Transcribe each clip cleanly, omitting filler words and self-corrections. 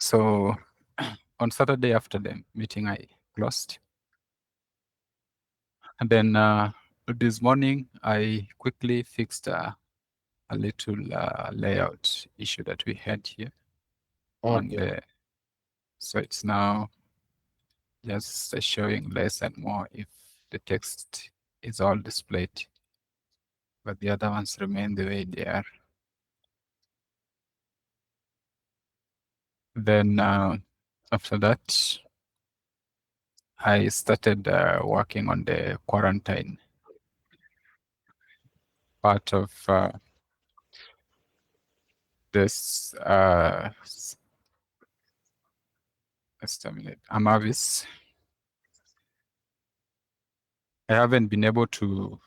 So on Saturday after the meeting, I closed. And then this morning, I quickly fixed a little layout issue that we had here on the. So it's now just showing less and more if the text is all displayed, but the other ones remain the way they are. Then after that, I started working on the quarantine part of this Amavis. I haven't been able to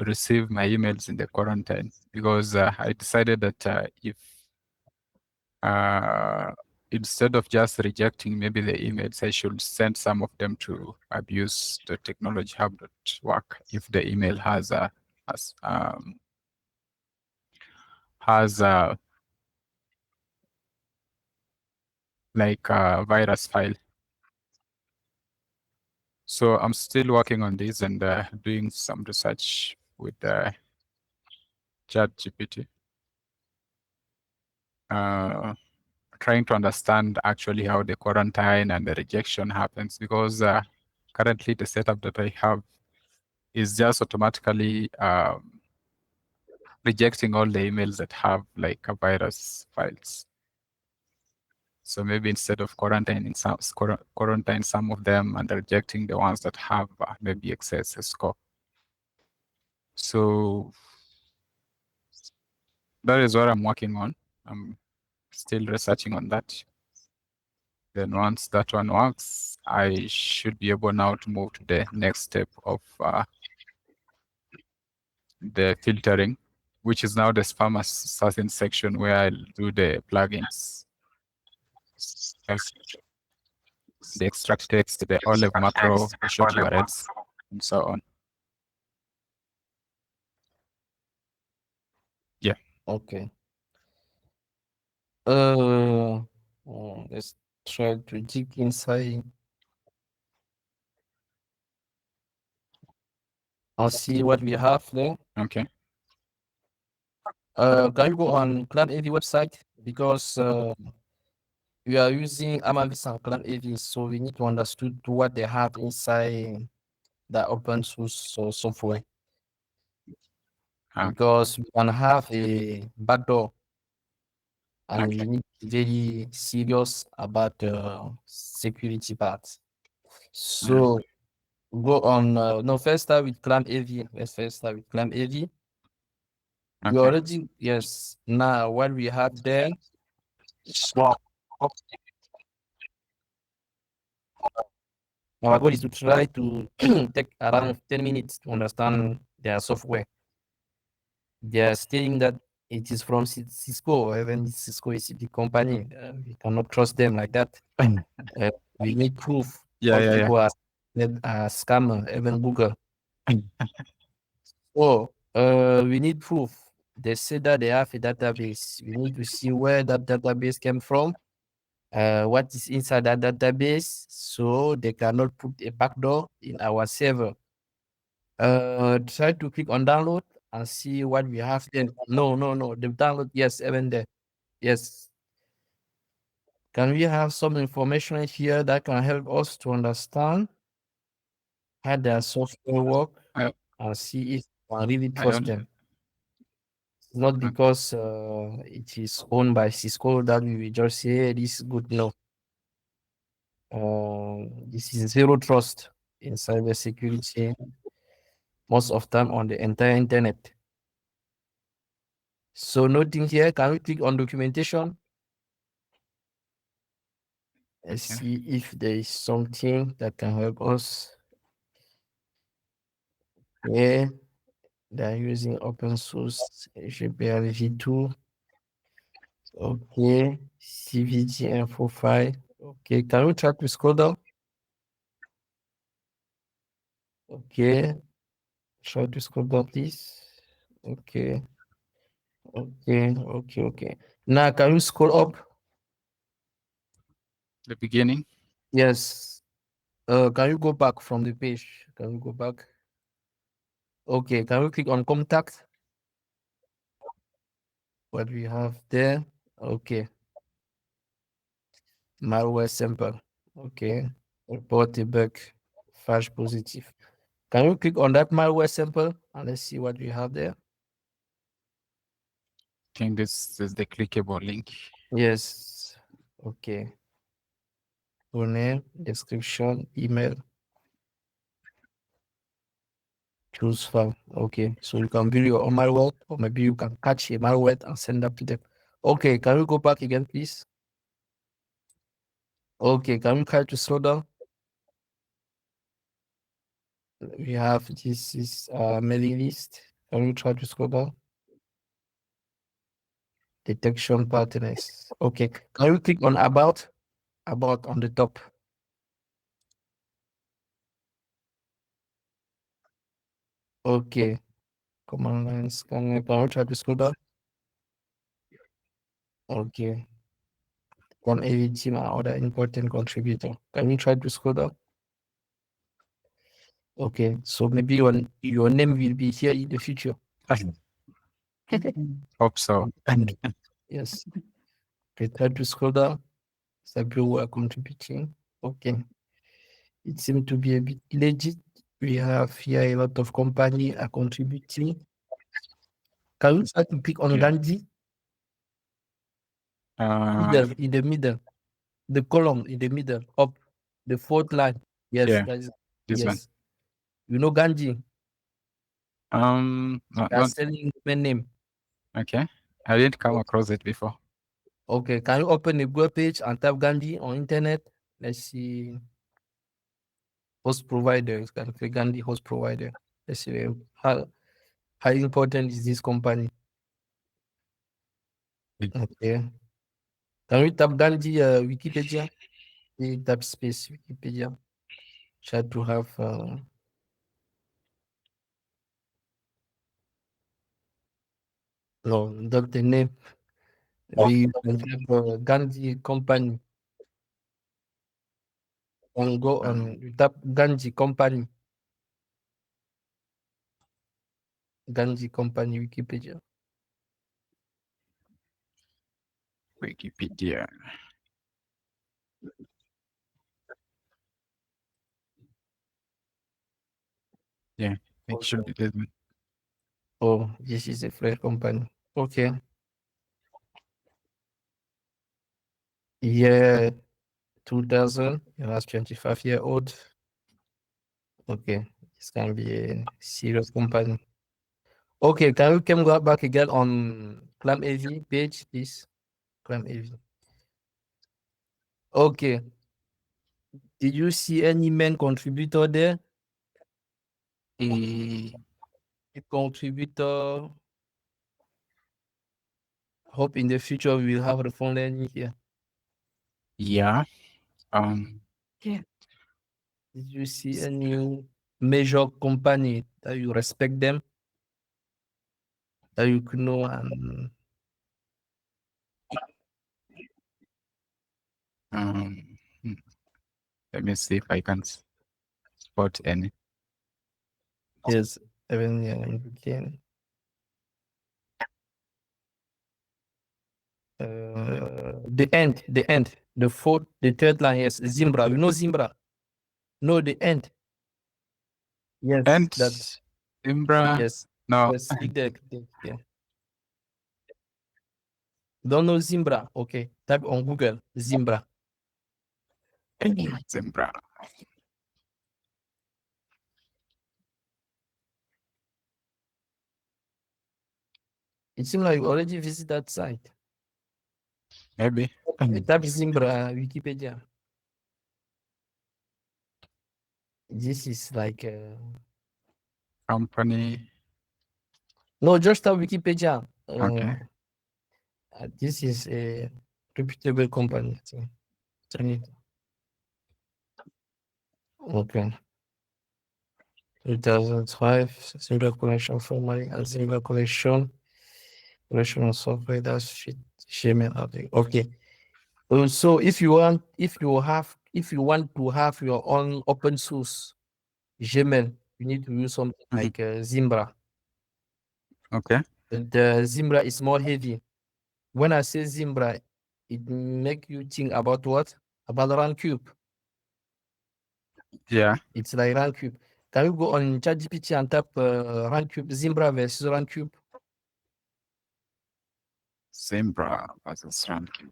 receive my emails in the quarantine because I decided that if instead of just rejecting maybe the emails, I should send some of them to abuse.technologyhub.work if the email has like a virus file. So I'm still working on this and doing some research with ChatGPT, trying to understand actually how the quarantine and the rejection happens, because currently the setup that I have is just automatically rejecting all the emails that have like a virus files. So maybe instead of quarantine some of them and rejecting the ones that have maybe excess score. So that is what I'm working on. I'm still researching on that. Then once that one works, I should be able now to move to the next step of the filtering, which is now the SpamAssassin section where I'll do the plugins. The extract text, the olive macro, the short URLs, and so on. Yeah. Okay. Let's try to dig inside and see what we have there. Okay. Can you go on ClamAV website, because we are using Amavis and ClamAV, so we need to understand what they have inside the open source software, because we can have a backdoor, and we need to be very serious about the security part. So go on. No, first start with ClamAV. Let's first start with ClamAV. We already, yes. Now what we have there. Our goal is to try to take around 10 minutes to understand their software. They are saying that it is from Cisco. Even Cisco is a big company. We cannot trust them like that. We need proof. People are scammer, even Google. So we need proof. They say that they have a database. We need to see where that database came from, what is inside that database, so they cannot put a backdoor in our server. Try to click on download and see what we have there. No, the download, yes, even there. Yes. Can we have some information here that can help us to understand how their software work and see if we can really trust them? It's not because it is owned by Cisco that we will just say, hey, this is good. No. This is zero trust in cybersecurity, most of time on the entire internet. So nothing here. Can we click on documentation? Let's see if there is something that can help us. Yeah, they're using open source GPL v2. Okay, CVG info file. Okay, can we try to scroll down? Okay, try to scroll down, please. Okay. Okay. Now, can you scroll up? The beginning. Yes. Can you go back from the page? Can you go back? Okay, can we click on contact? What we have there? Okay. Malware sample. Okay. Report a bug. False positive. Can you click on that malware sample and let's see what we have there? I think this is the clickable link. Yes. Okay. Full name, description, email, choose file. Okay. So you can build your own malware, or maybe you can catch a malware and send that to them. Okay. Can we go back again, please? Okay. Can we try to slow down? We have this is mailing list. Can we try to scroll down? Detection partners. Okay. Can we click on about? About on the top. Okay. Command lines. Can we try to scroll down? Okay. ClamAV team and other important contributor. Can we try to scroll down? Okay. So maybe your name will be here in the future. Hope so. Yes. Okay. Try to scroll down. Some people are contributing. Okay. It seems to be a bit legit. We have here a lot of company are contributing. Can you start to click on Okay. Gandhi? Middle, in the middle. The column in the middle, up the fourth line. Yes, Yeah, that is this one. yes. You know Ganji? That's selling human name. Okay. I didn't come across it before. Okay, can you open the web page and type Gandhi on internet? Let's see. Host provider. Can click Gandhi host provider. Let's see how important is this company. Okay. Can we type Gandhi Wikipedia? We type space Wikipedia. Try to have no, not the name. We can have Gandhi company. And go on tap Ganji company. Ganji company Wikipedia. Wikipedia. Yeah, it should be this one. Oh, this is a fresh company. Okay. Yeah, 2000. You are 25-year-old. Okay, this can be a serious company. Okay, can you come back again on ClamAV page, please? ClamAV. Okay. Did you see any main contributor there? A contributor. Hope in the future we will have the phone learning here. Yeah. Yeah. Did you see any major company that you respect them? That you could know Hmm. Let me see if I can spot any. yes, even you can. The fourth, the third line, yes, Zimbra. You know Zimbra? No, the end. Yes, And that Imbra. yes. No. Yes, click there, click there. Don't know Zimbra? Okay, type on Google Zimbra. Zimbra. It seems like you already visit that site. Maybe. Type Zimbra Wikipedia. This is like Company. no, just type Wikipedia. Okay. This is a reputable company. I think. Turn it. Okay. 2005, Zimbra collection formatting and Zimbra collection of software that's shit. Okay. So if you want to have your own open source Gmail, you need to use something like Zimbra. Okay. The Zimbra is more heavy. When I say Zimbra, it make you think about what? About RunCube. Yeah. It's like RunCube. Can you go on ChatGPT and type RunCube, Zimbra versus RunCube? Zimbra versus RunCube.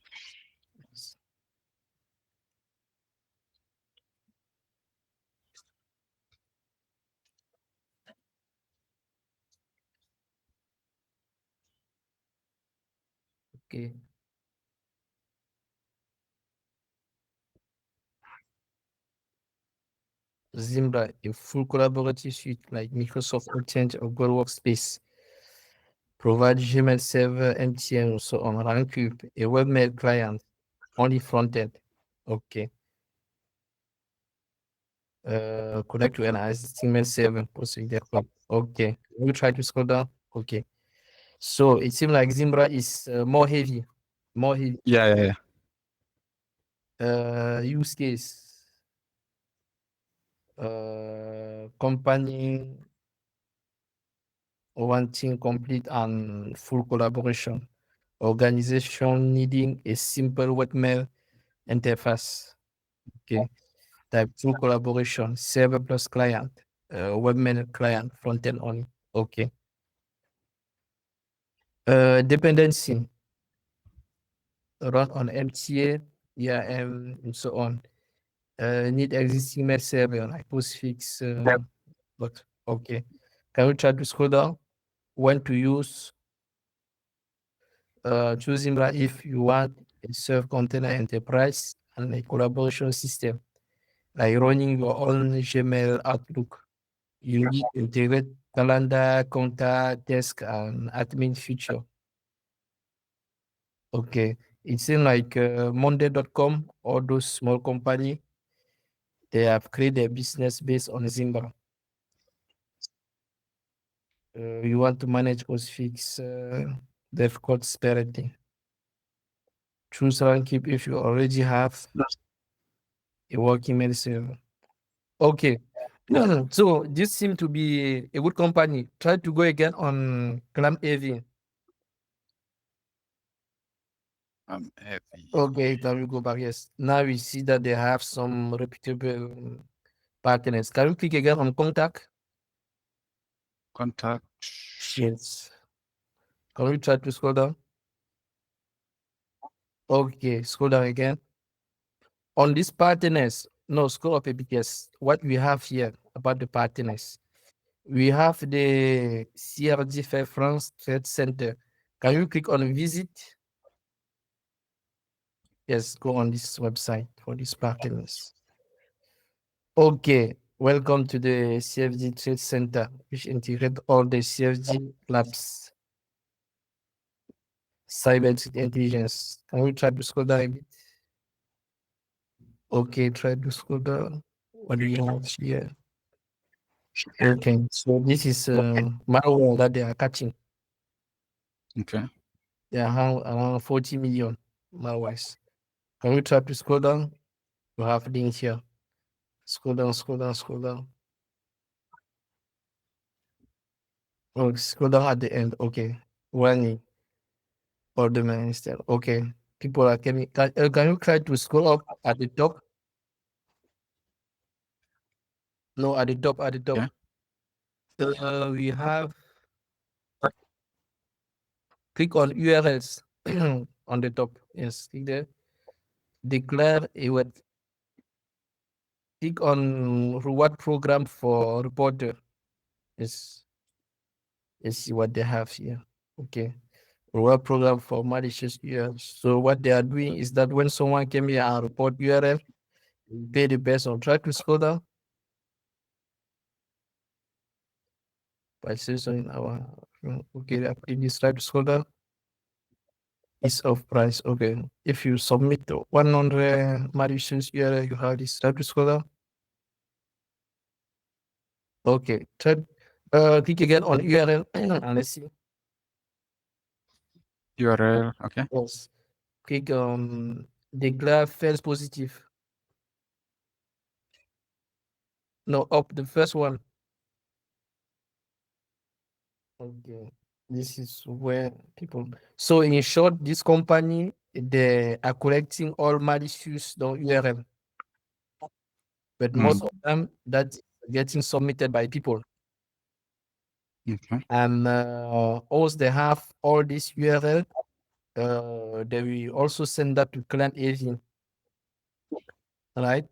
Okay. Zimbra, a full collaborative suite like Microsoft Exchange or Google Workspace. Provide Gmail server, MTN, so on RunCube, a webmail client, only frontend. Okay. Connect to an existing mail server, procedure. Okay. We try to scroll down. Okay. So it seems like Zimbra is more heavy. More heavy. Yeah. Use case. Company wanting complete and full collaboration. Organization needing a simple webmail interface. Okay. Type full collaboration, server plus client, webmail client, frontend only. Okay. Dependency run on MTA, ERM, and so on. Need existing mail server like Postfix. But okay. Can we try to scroll down? When to use? Choosing that if you want a self container enterprise and a collaboration system, like running your own Gmail Outlook. You need to integrate calendar, contact, desk, and admin feature. Okay. It seems like Monday.com or those small company, they have created a business based on Zimbra. You want to manage Postfix, dev code sparingly. Choose RunKeep if you already have a working mail server. Okay. So this seems to be a good company. Try to go again on ClamAV. Heavy. Okay, now we go back. Yes. Now we see that they have some reputable partners. Can you click again on contact? Contact. Yes. Can we try to scroll down? Okay, scroll down again. On these partners, no, scroll up a bit. Yes. What we have here about the partners. We have the CRG France Trade Center. Can you click on visit? Yes, go on this website for these partners. Okay, welcome to the CFG Trade Center, which integrate all the CFG labs. Cyber intelligence. Can we try to scroll down a bit? Okay, try to scroll down. What do you have here? Okay, so this is malware that they are catching. Okay. They are around 40 million malwares. Can we try to scroll down? You have links here. Scroll down, scroll down, scroll down. Oh, scroll down at the end. Okay. Warning. Or the instead. Okay. People are coming. Can you try to scroll up at the top? No, at the top, at the top. Yeah. We have click on URLs on the top. Yes, click there. Declare a web. Click on reward program for reporter. Yes. Let's see what they have here. Okay. Reward program for malicious URLs. So what they are doing is that when someone came here and report URL, pay the best on. Try to scroll down. By season our okay, please try to scroll down. Is of price. Okay. If you submit 100 malicious URL, you have this. Try to scroll down. Okay. Try click again on URL and let's see. URL. Okay. Yes. Click on declare false positive. No, up the first one. Okay, this is where people. So in short, this company they are collecting all malicious URL, but most of them that's getting submitted by people. Okay. And also they have all this URL. They will also send that to ClamAV, right?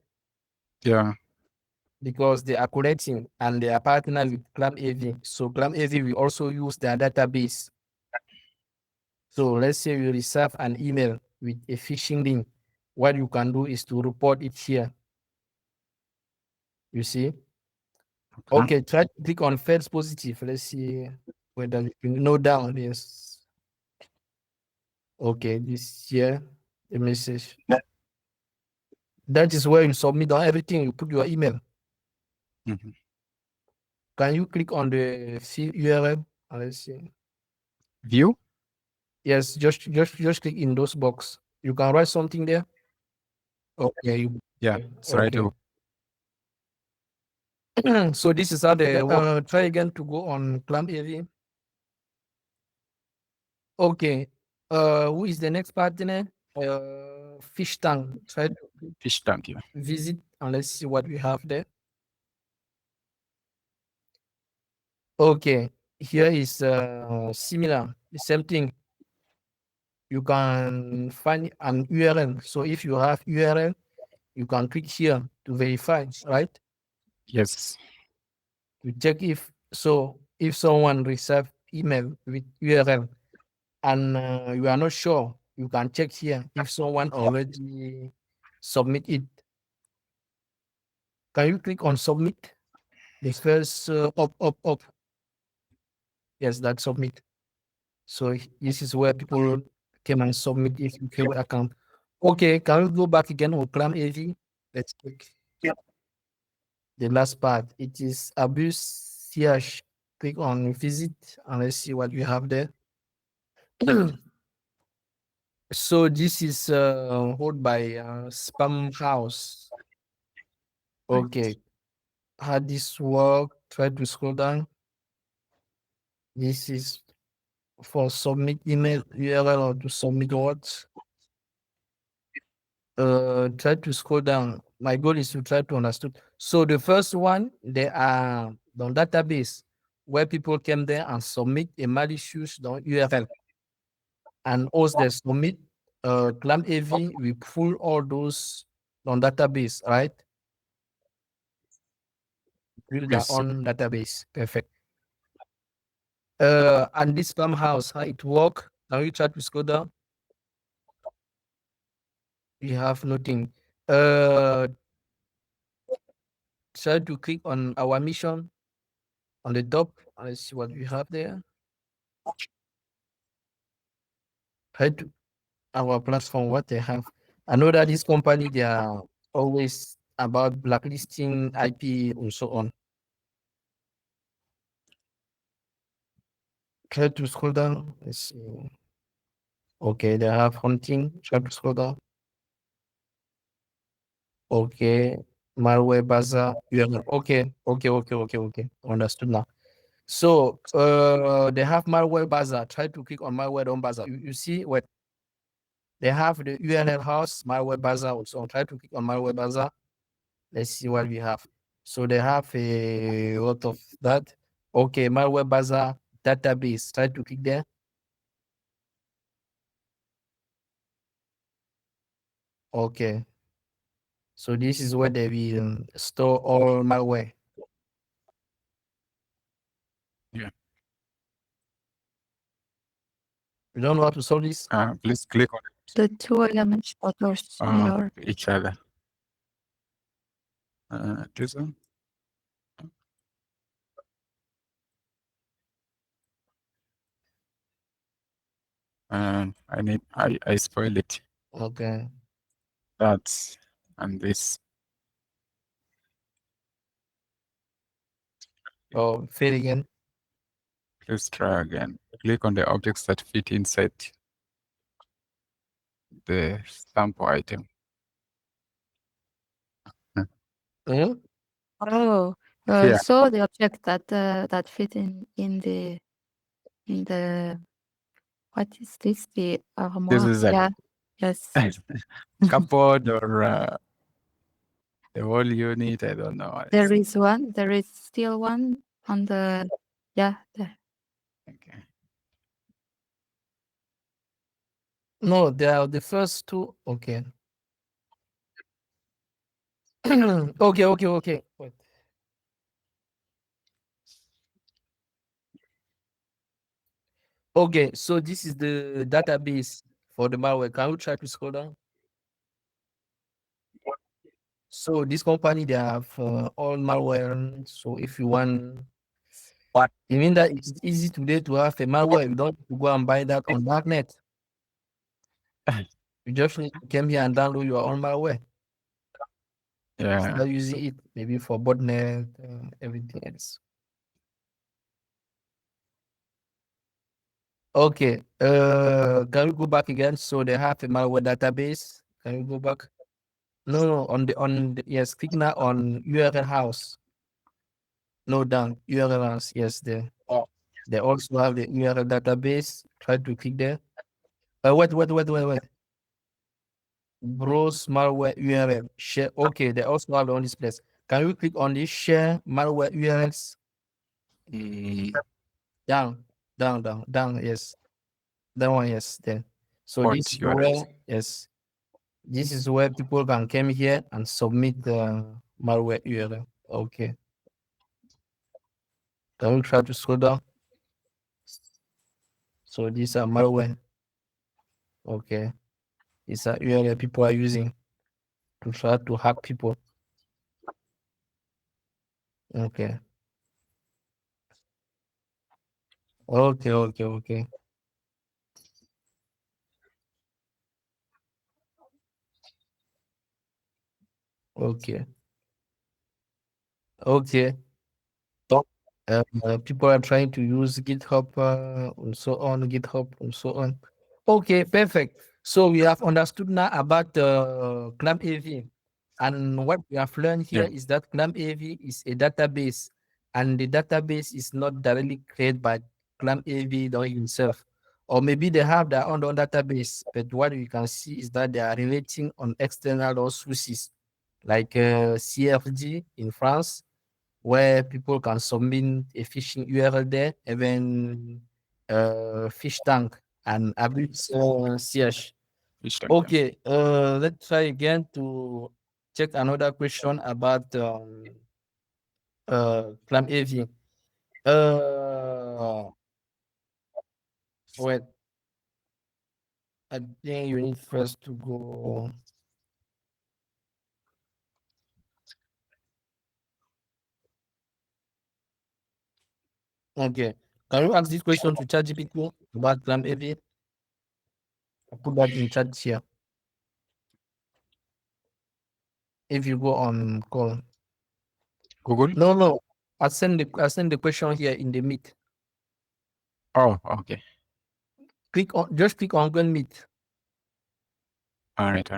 Yeah. Because they are collecting and they are partnering with ClamAV. So ClamAV will also use their database. So let's say you receive an email with a phishing link. What you can do is to report it here. You see? Okay, try to click on false positive. Let's see whether you can note down this. Okay, this here, the message. That is where you submit on everything. You put your email. Mhm. Can you click on the URL? Let's see. View? Yes, just click in those box. You can write something there. Okay. Yeah. Sorry Okay. to So this is how they try again to go on ClamAV. Okay. Who is the next partner? Fish Tank. Try to fish tank. Yeah. visit and let's see what we have there. Okay. Here is similar. The same thing. You can find an URL. So if you have URL, you can click here to verify, right? Yes. To check if someone receive email with URL and you are not sure, you can check here if someone already submit it. Can you click on submit? The first up. Yes, that's submit. So this is where people came and submit if you create account. Okay, can we go back again on ClamAV? Let's click the last part. It is abuse CH. Click on visit and let's see what we have there. So this is held by Spam House. Okay, how this work? Try to scroll down. This is for submit email URL or to submit what? Try to scroll down. My goal is to try to understand. So the first one, they are the database where people came there and submit a malicious URL. And once they submit, ClamAV we pull all those on database, right? Build their Yes. own database. Perfect. And this Spam House, how it work? Now you try to scroll down. You have nothing. Try to click on our mission on the top. Let's see what we have there. Try to our platform, what they have. I know that this company, they are always about blacklisting IP and so on. Try to scroll down. Let's see. Okay, they have hunting. Try to scroll down. Okay, malware bazaar. Okay. Understood now. So they have malware bazaar. Try to click on malware on bazaar. You see what they have the URL house, malware bazaar also. Try to click on malware bazaar. Let's see what we have. So they have a lot of that. Okay, malware bazaar database. Try to click there. Okay. So this is where they will store all malware. Yeah. You don't know how to solve this? Please click on The two elements that are similar. each other. This one. And I spoil it. Okay. That's and this. Oh, fail again. Please try again. Click on the objects that fit inside. the sample item. Hmm? Oh, Yeah. so the object that that fit in the what is this? The armoire. This is a Yeah. Yes. cupboard or the whole unit. I don't know. There is one. There is still one on the. Yeah. There. Okay. No, they are the first two. Okay. Okay. Wait. Okay, so this is the database for the malware. Can you try to scroll down? So this company, they have all malware. So if you want, you mean that it's easy today to have a malware. You don't need to go and buy that on darknet. You just need to come here and download your own malware. Yeah. Start using it maybe for botnet, everything else. Okay. Can we go back again? So they have a malware database. Can you go back? No. On the yes. Click now on URL house. No, down URL house. Yes, there. They also have the URL database. Try to click there. Wait. Browse malware URL. Share. Okay, they also have on this place. Can you click on this share malware URLs? Down. Yes. That one, yes. There. So What this is URL? where, yes, this is where people can come here and submit the malware URL. Okay. Can we try to scroll down? So these are malware. Okay. These are URL people are using to try to hack people. Okay. Okay. Okay. People are trying to use GitHub and so on, GitHub and so on. Okay, perfect. So we have understood now about ClamAV. And what we have learned here is that ClamAV is a database, and the database is not directly created by ClamAV himself. Or maybe they have their own database, but what we can see is that they are relating on external sources like CFG in France, where people can submit a phishing URL there, even fish tank and Amavis CH. Okay, let's try again to check another question about ClamAV. Wait, I think you need first to go. Okay, can you ask this question to ChatGPT about ClamAV? I put that in chat here. If you go on call. Google? No. I send the question here in the Meet. Oh, okay. Just click on Google Meet. All right.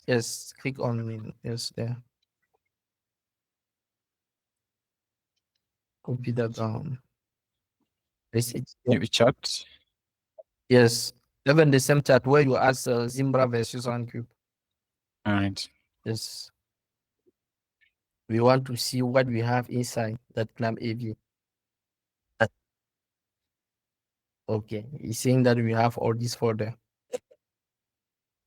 Yes, click on yes there. Copy that down. New chat. Yes, even the same chat where you ask Zimbra versus OneCube. All right. Yes, we want to see what we have inside that ClamAV. Okay, he's saying that we have all this folder.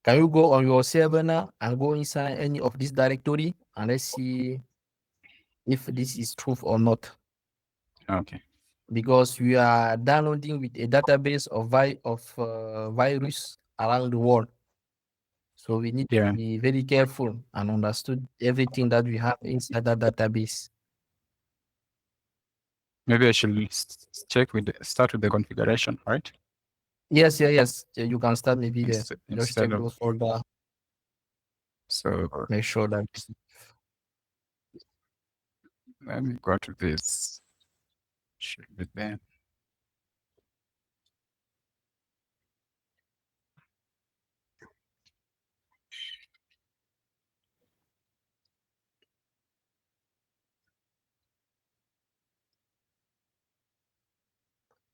Can you go on your server now and go inside any of this directory and let's see if this is true or not? Okay. Because we are downloading with a database of virus around the world. So we need to be very careful and understood everything that we have inside that database. Maybe I should start with the configuration, right? Yes. You can start maybe there. Just Instead check of those folder. so Make sure that let me go to this. Should be there.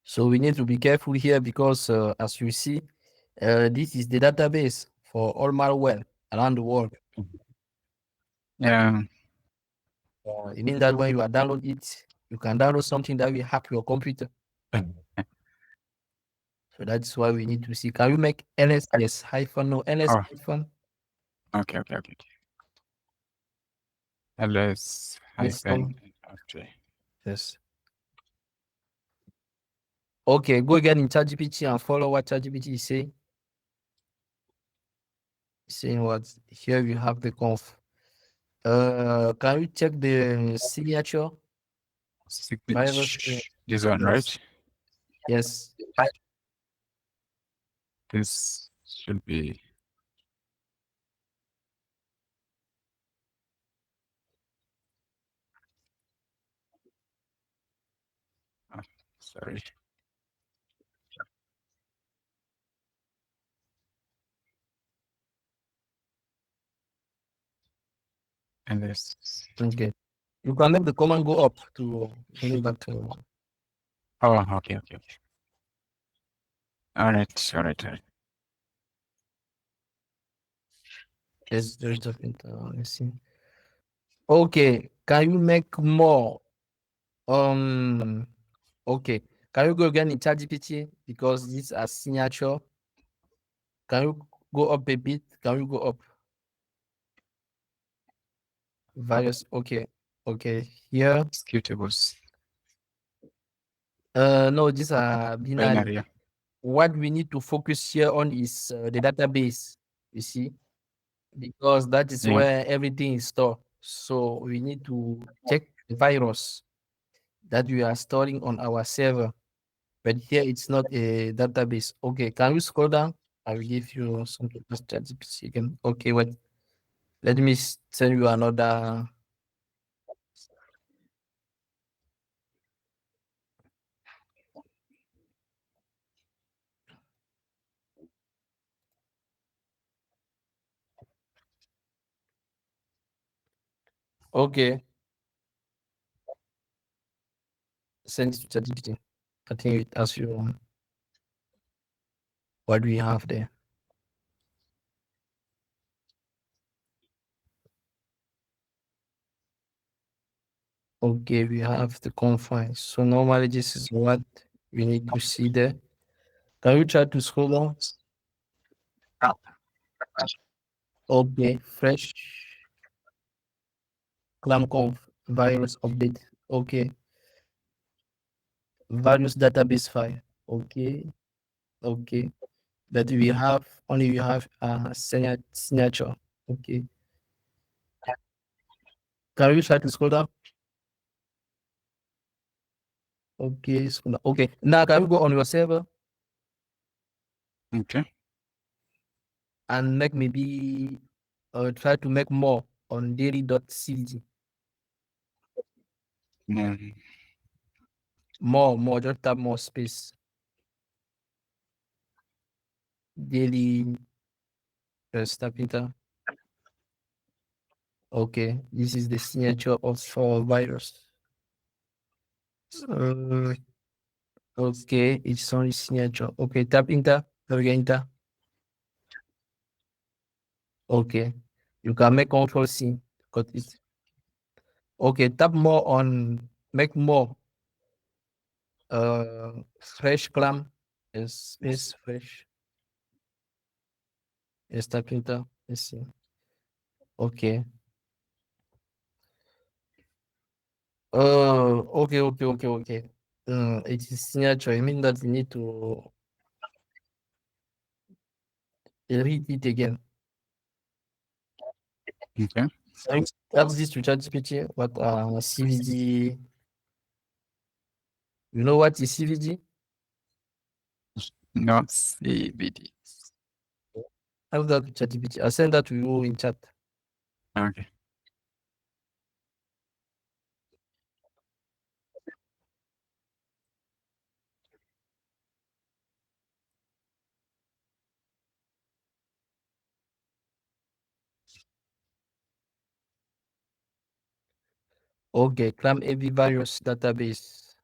So we need to be careful here because as you see, this is the database for all malware around the world. Yeah. It means that when you are download it, you can download something that will hack your computer. So that's why we need to see. Can you make ls hyphen no ls Oh. hyphen? Okay. ls hyphen after. Yes. Okay, go again in ChatGPT and follow what ChatGPT is saying. Saying what here we have the conf. Can you check the signature? Virus, This one, right? Yes. This should be. Oh, sorry. And this. Okay. You can make the command go up to bring it back to. Oh, okay. All right. Yes, there's different. Let's see. Okay, can you make more? Okay, can you go again in ChatGPT because these are signature? Can you go up a bit? Can you go up? Virus. Okay. Here. Executables. No, these are binary. Binary. What we need to focus here on is the database. You see, because that is where everything is stored. So we need to check the virus that we are storing on our server. But here it's not a database. Okay, can you scroll down? I will give you something to ChatGPT again. Okay, wait. Let me send you another. Okay, send it to ChatGPT. I think it asks you what do we have there. Okay, we have the confines. So normally this is what we need to see there. Can you try to scroll down? Okay, fresh ClamConf virus update. Okay, various database file. Okay, that we have signature. Okay, can you try to scroll down? Okay, scroll down. Okay, now can you go on your server Okay. and make maybe try to make more on daily.cvg. More, just have more space. Daily step enter. Okay, this is the signature of virus. Okay, it's only signature. Okay, tap enter. Enter. Okay, you can make Control C. Got it. Okay, tap more on make more. Fresh clam is space fresh. Yes, tap enter. Let's see. Okay. Okay. It is signature. I mean that you need to read it again. Okay. Ask this to ChatGPT. What CVG? You know what is CVG? No CBD. Ask that to ChatGPT. I'll send that to you in chat. Okay. Okay, ClamAV virus database.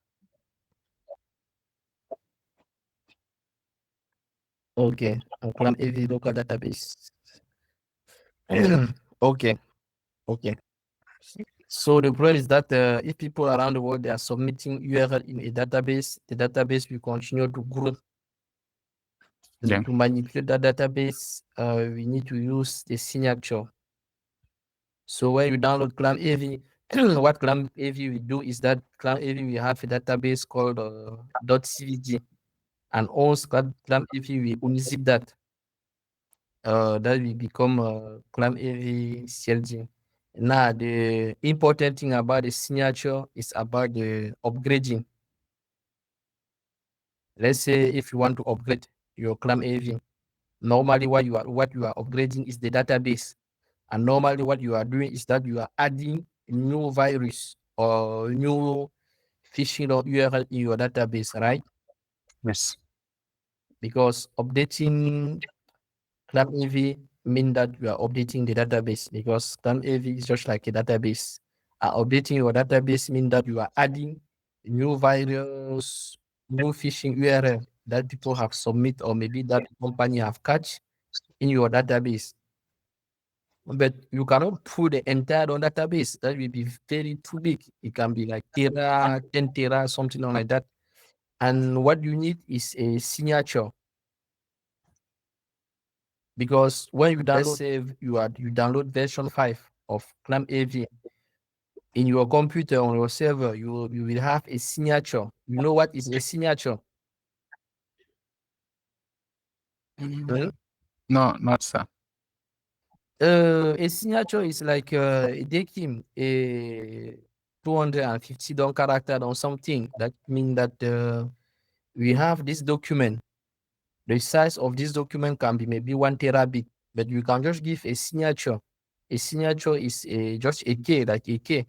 Okay, ClamAV local database. Okay, okay. So the problem is that if people around the world they are submitting URL in a database, the database will continue to grow. Yeah. To manipulate the database, we need to use the signature. So when you download ClamAV, what ClamAV will do is that ClamAV will have a database called .cvg, and once ClamAV will unzip that, that will become ClamAV CLG. Now, the important thing about the signature is about the upgrading. Let's say if you want to upgrade your ClamAV, normally what you are upgrading is the database. And normally what you are doing is that you are adding new virus or new phishing or URL in your database, right? Yes. Because updating ClamAV mean that you are updating the database, because ClamAV is just like a database. Updating your database mean that you are adding new virus, new phishing URL that people have submit, or maybe that company have catch in your database. But you cannot put the entire database. That will be very too big. It can be like tera, 10 tera, something like that. And what you need is a signature. Because when you download, let's say you download version 5 of ClamAV in your computer on your server, you will have a signature. You know what is a signature? No, not sir. A signature is like a DKIM, a 250 character or something. That means that we have this document. The size of this document can be maybe 1 terabit, but you can just give a signature. A signature is just a key, like a key.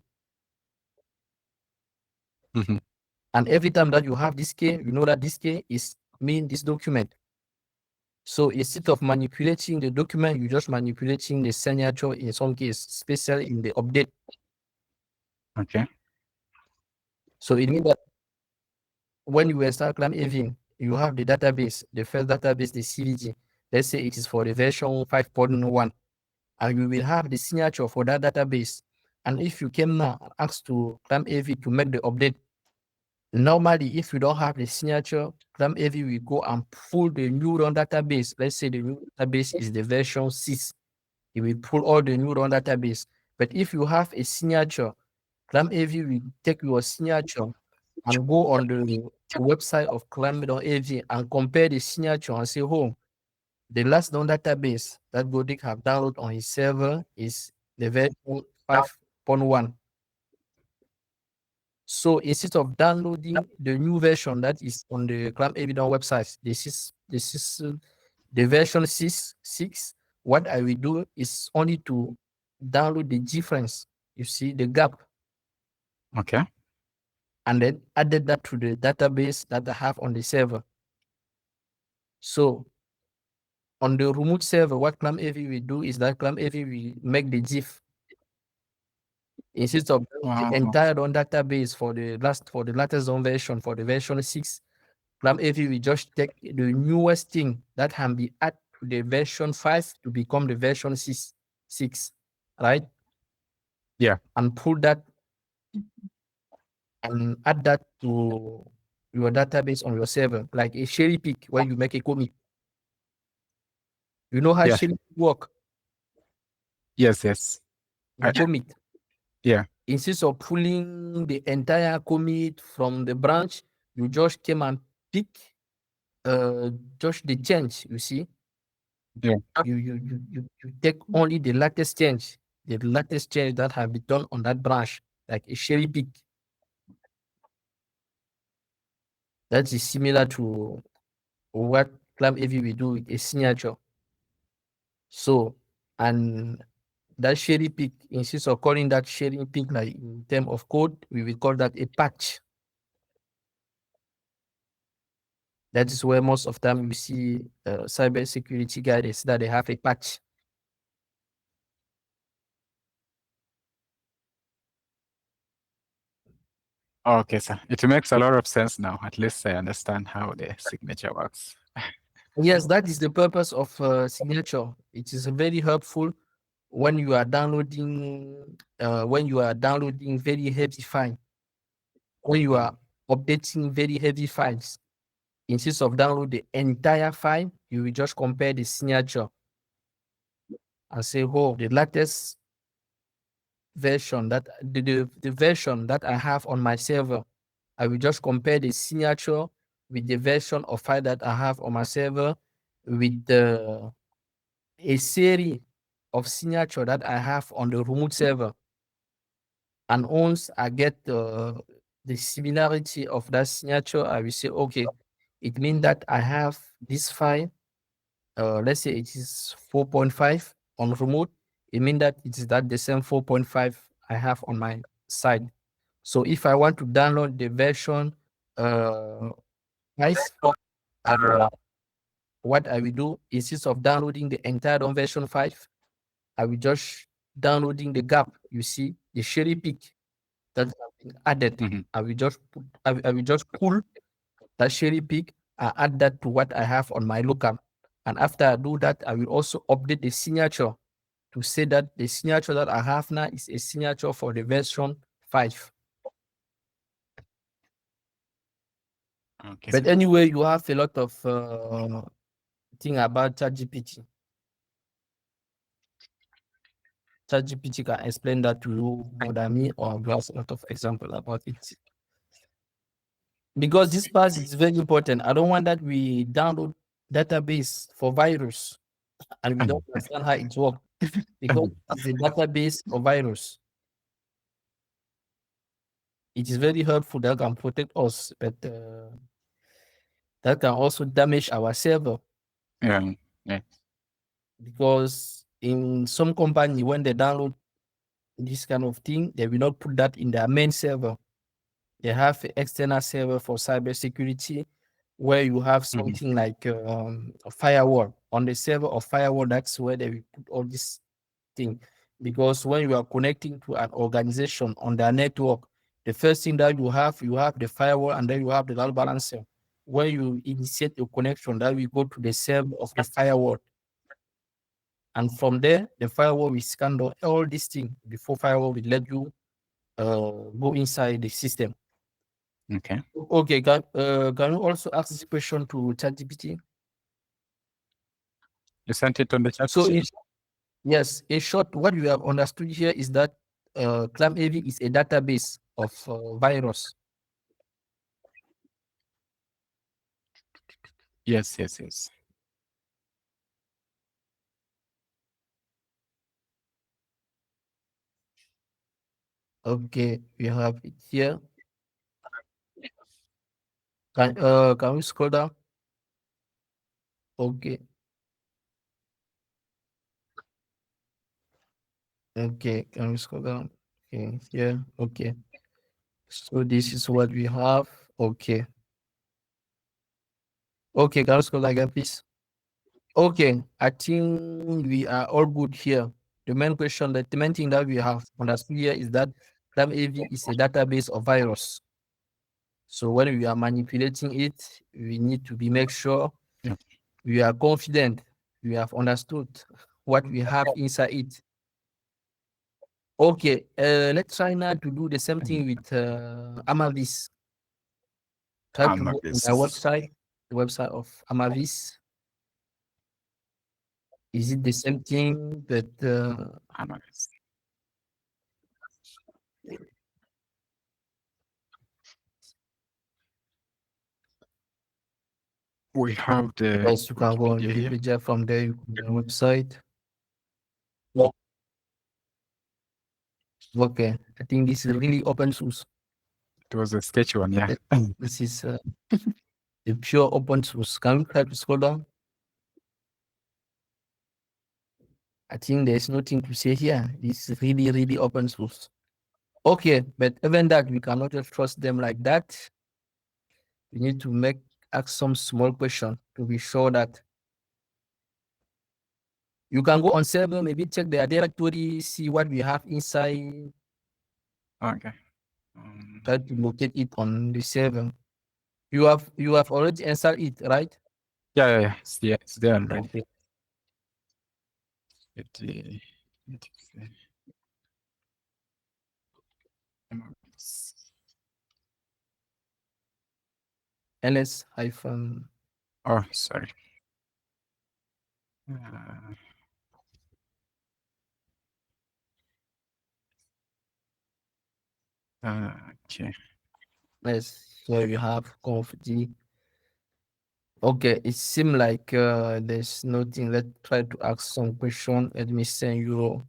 And every time that you have this key, you know that this key is mean this document. So instead of manipulating the document, you're just manipulating the signature in some case, especially in the update. Okay. So it means that when you install ClamAV, you have the database, the first database, the CVG. Let's say it is for the version 5.1, and you will have the signature for that database. And if you came now and ask to ClamAV to make the update, normally if you don't have the signature, ClamAV will go and pull the neuron database. Let's say the new database is the version 6. It will pull all the neuron database. But if you have a signature, ClamAV will take your signature and go on the website of ClamAV and compare the signature and say, oh, the last known database that Godik have downloaded on his server is the version 5.1. So instead of downloading the new version that is on the ClamAV website, this is the version 6. What I will do is only to download the difference. You see the gap. Okay. And then added that to the database that I have on the server. So on the remote server, what ClamAV will do is that ClamAV will make the GIF. Instead of the entire database for the latest version, for the version 6, ClamAV will just take the newest thing that can be added to the version 5 to become the version 6, right? Yeah. And pull that and add that to your database on your server, like a cherry pick when you make a commit. You know how cherry pick work? Yes, yes. Commit. Yeah. Instead of pulling the entire commit from the branch, you just came and pick just the change, you see? Yeah. You take only the latest change that have been done on that branch, like a cherry pick. That is similar to what ClamAV will do with a signature. So, and that cherry pick, instead of calling that cherry pick like in terms of code, we will call that a patch. That is where most of them you see cybersecurity guys that they have a patch. Okay, sir. It makes a lot of sense now. At least I understand how the signature works. Yes, that is the purpose of signature. It is very helpful when you are downloading very heavy file, when you are updating very heavy files. Instead of download the entire file, you will just compare the signature and say, oh, the latest version that the version that I have on my server, I will just compare the signature with the version of file that I have on my server with a series of signature that I have on the remote server. And once I get the similarity of that signature, I will say, okay, it means that I have this file. Let's say it is 4.5 on remote. It means that it is that the same 4.5 I have on my side. So if I want to download the version 5, what I will do, instead of downloading the entire version 5, I will just downloading the gap. You see the cherry pick that has been added. I will just pull that cherry pick and add that to what I have on my local. And after I do that, I will also update the signature to say that the signature that I have now is a signature for the version 5. Okay. But anyway, you have a lot of thing about ChatGPT. ChatGPT can explain that to you more than me, or you have a lot of example about it. Because this part is very important. I don't want that we download database for virus and we don't understand how it works. Because it's a database for virus. It is very helpful that can protect us, but that can also damage our server. Yeah. Yeah. Because in some company, when they download this kind of thing, they will not put that in their main server. They have an external server for cybersecurity where you have something like a firewall. On the server of firewall, that's where they will put all this thing. Because when you are connecting to an organization on their network, the first thing that you have the firewall, and then you have the load balancer. When you initiate your connection, that will go to the server of the firewall. And from there, the firewall will scan all these things before firewall will let you go inside the system. Okay. Okay, can you also ask this question to ChatGPT? You sent it on the chat. So yes, in short, what we have understood here is that ClamAV is a database of virus. Yes, yes, yes. Okay, we have it here. Can we scroll down? Okay. Okay, can we scroll down? Okay, here. Okay. So this is what we have. Okay. Okay, can we scroll again, please? Okay, I think we are all good here. The main question, the main thing that we have understood here is that ClamAV is a database of virus. So when we are manipulating it, we need to make sure we are confident, we have understood what we have inside it. Okay, let's try now to do the same thing with Amavis. Try to go on Amavis. their website, the website of Amavis. Is it the same thing that Amavis. We have the yes, you can go on the Wikipedia here. Wikipedia from there, you can go on the website. Okay, I think this is really open source. It was a sketchy one, yeah. This is the pure open source. Can we try to scroll down? I think there's nothing to say here. This is really, really open source. Okay, but even that, we cannot just trust them like that. We need to ask some small question to be sure that you can go on server, maybe check their directory, see what we have inside. Okay. Try to locate it on the server. You have already installed it, right? Yeah. It's there already. Okay. ls hyphen. Oh, sorry. Uh, okay. Yes, so you have conf.d. Okay, it seems like there's nothing. Let's try to ask some question. Let me send you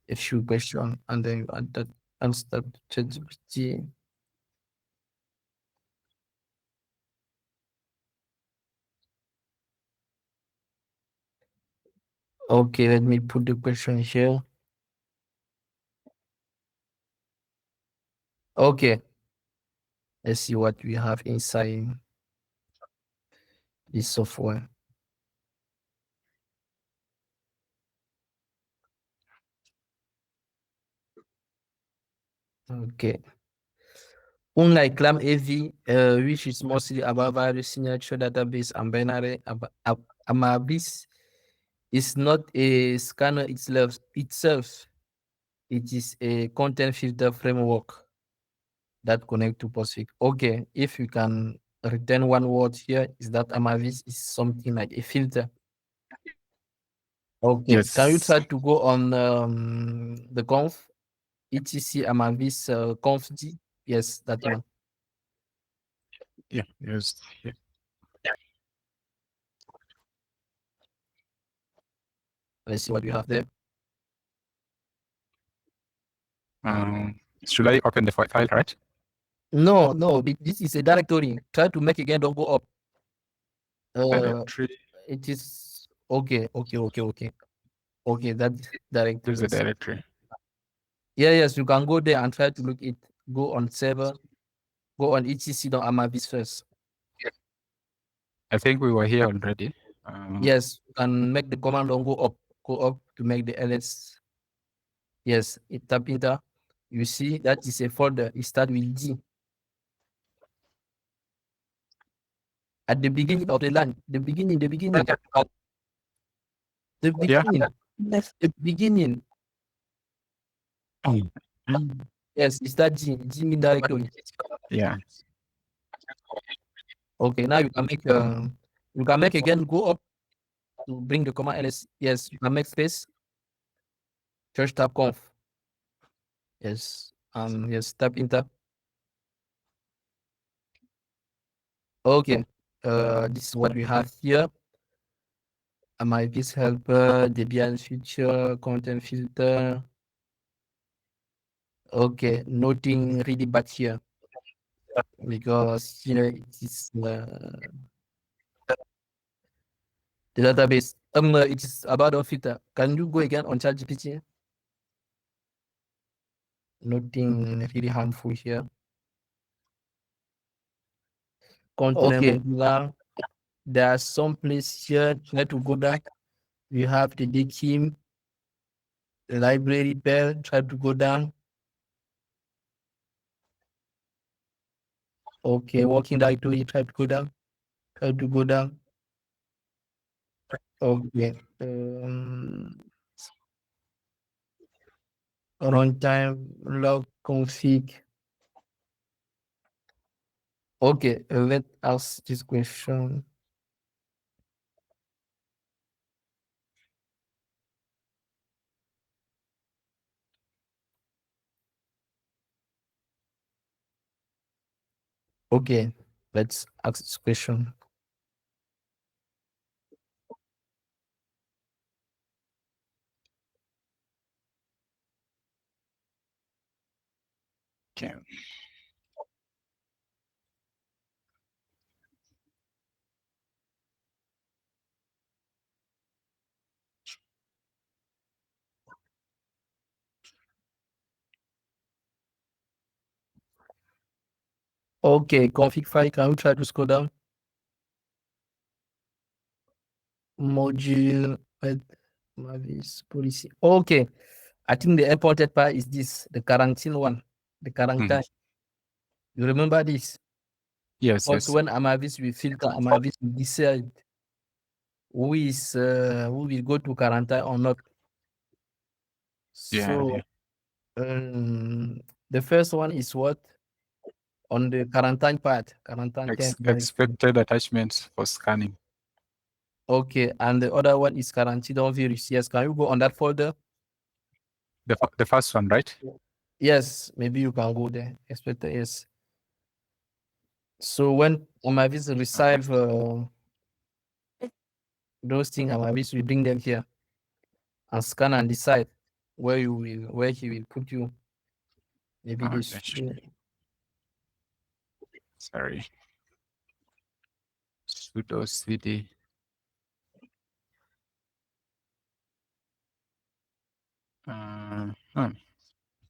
a few questions and then you add that answer to ChatGPT. Okay, let me put the question here. Okay, let's see what we have inside this software. Okay. Unlike ClamAV, which is mostly about virus signature database and binary, Amavis is not a scanner itself. It is a content filter framework that connect to Postfix. Okay, if you can return one word here, is that Amavis is something like a filter. Okay, Yes. can you try to go on the conf, etc Amavis conf.d? Yes, that one. Yeah. Yes. Yeah. Let's see what we have there. Should I open the file, right? No, this is a directory. Try to make again, don't go up. Directory. It is okay. Okay, that directory. There's a directory. Yeah, yes, you can go there and try to look it. Go on server, go on etc.amavis first. I think we were here already. Yes, you can make the command on go up to make the ls. Yes, it tap into. You see that is a folder. It start with D. At the beginning of the line, the beginning. Yeah. The beginning. Yes, it's that G mean directory. Yeah. Okay, now you can make again go up to bring the command ls. Yes, you can make space. Just tap conf. Yes, yes, tap enter. Okay, this is what we have here. Amavis helper, Debian feature, content filter. Okay, nothing really bad here because it is the database. It is about a filter. Can you go again on ChatGPT? Nothing really harmful here. Okay, now there are some place here. Try to go down. We have the DKIM, the library bell. Try to go down. Okay, working directory. Try to go down. Try to go down. Okay. Runtime log config. Okay, let us this question. Okay, let's ask this question. Okay. Okay, config file. Can we try to scroll down? Module Amavis policy. Okay, I think the imported part is this, the quarantine one, the quarantine. You remember this? Yes, Because yes. when Amavis will filter, Amavis will decide who will go to quarantine or not. Yeah, So yeah. the first one is what? On the quarantine part, quarantine temp. Expected attachments for scanning. Okay, and the other one is guaranteed on virus. Yes, can you go on that folder? The first one, right? Yes, maybe you can go there. Expected, yes. So when Amavis receive those things, Amavis will bring them here and scan and decide where he will put you. Maybe this. Sorry. Sudo cd.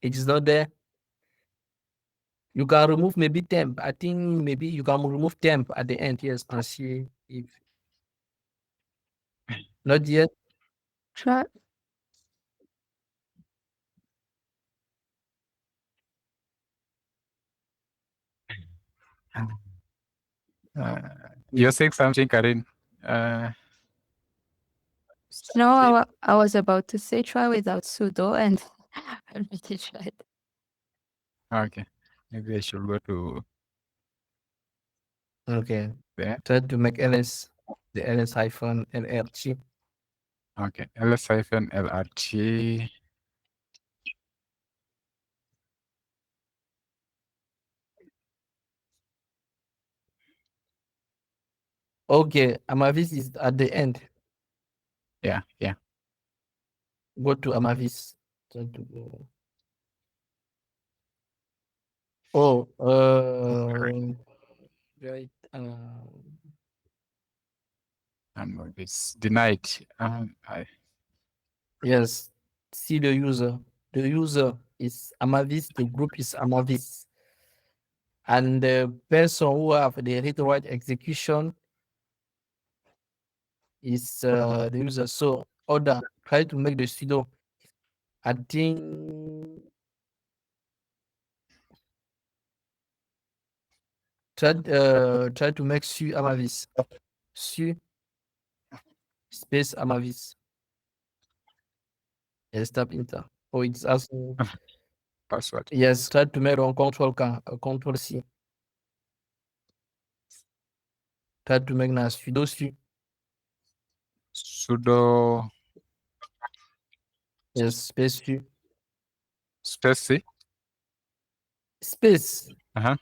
It is not there. You can remove maybe temp. I think maybe you can remove temp at the end, yes, and see if not yet. Try. You're saying something, Karin? No, I was about to say try without sudo and I already tried. Okay. Maybe I should go to Okay. there. Try to make ls the ls hyphen lrt. Okay. ls-lrt. Okay, Amavis is at the end. Yeah, yeah. Go to Amavis. Try to go. Oh, right. And it's denied. Yes. See the user. The user is Amavis. The group is Amavis. And the person who have the read-write execution is the user. So order, try to make the sudo. I think try to make su Amavis. Su space Amavis. Yes, tap enter. Oh, it's asking. Password. Yes, try to make on control control C. Try to make na sudo su. Sudo Yes, space su. space C. Space Uh-huh.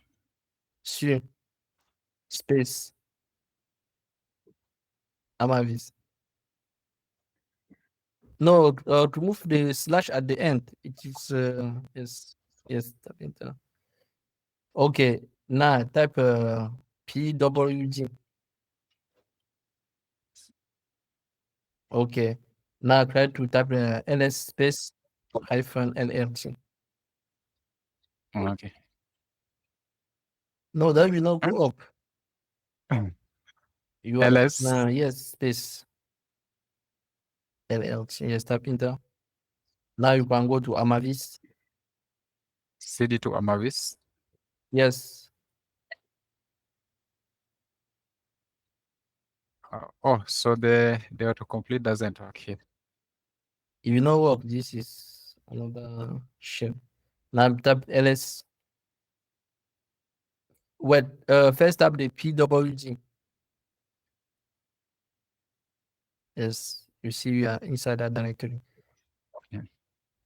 su. Space Amavis. No, remove the slash at the end. It is yes, tap enter. Okay, now type PWG. Okay, now try to type ls space hyphen lrt. Okay. No, that will not go up. You are ls yes, space LLC. Yes, tap enter. Now you can go to Amavis. cd to Amavis. Yes. So the autocomplete doesn't work here. If you know what this is another shit. Now tap ls. Wait, first tap the PWG. Yes, you see you are inside that directory. Yeah.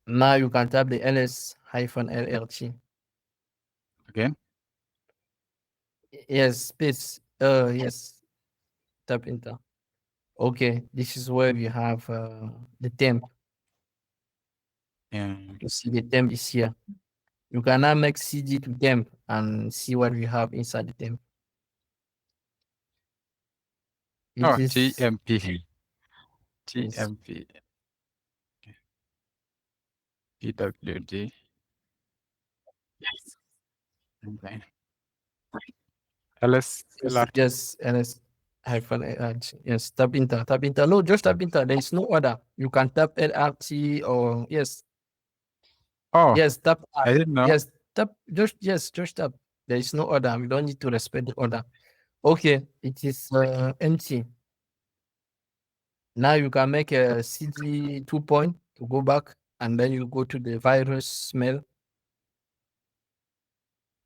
Now you can tap the ls hyphen lrt. Again? Yes, space. Yes. Tap enter. Okay, this is where we have the temp. Yeah. You see the temp is here. You can now make cd to temp and see what we have inside the temp. It is TMP. yes. TMP. PWD. Yes. Okay. ls LRT. Yes, ls hyphen lrt. Yes, tap enter, tap enter. No, just tap enter. There is no other. You can tap lrt or yes. Oh, Yes, tap. I didn't know. Yes, tap. Just tap. There is no order. We don't need to respect the order. Okay, it is empty. Now you can make a CD 2 point to go back, and then you go to the virus smell.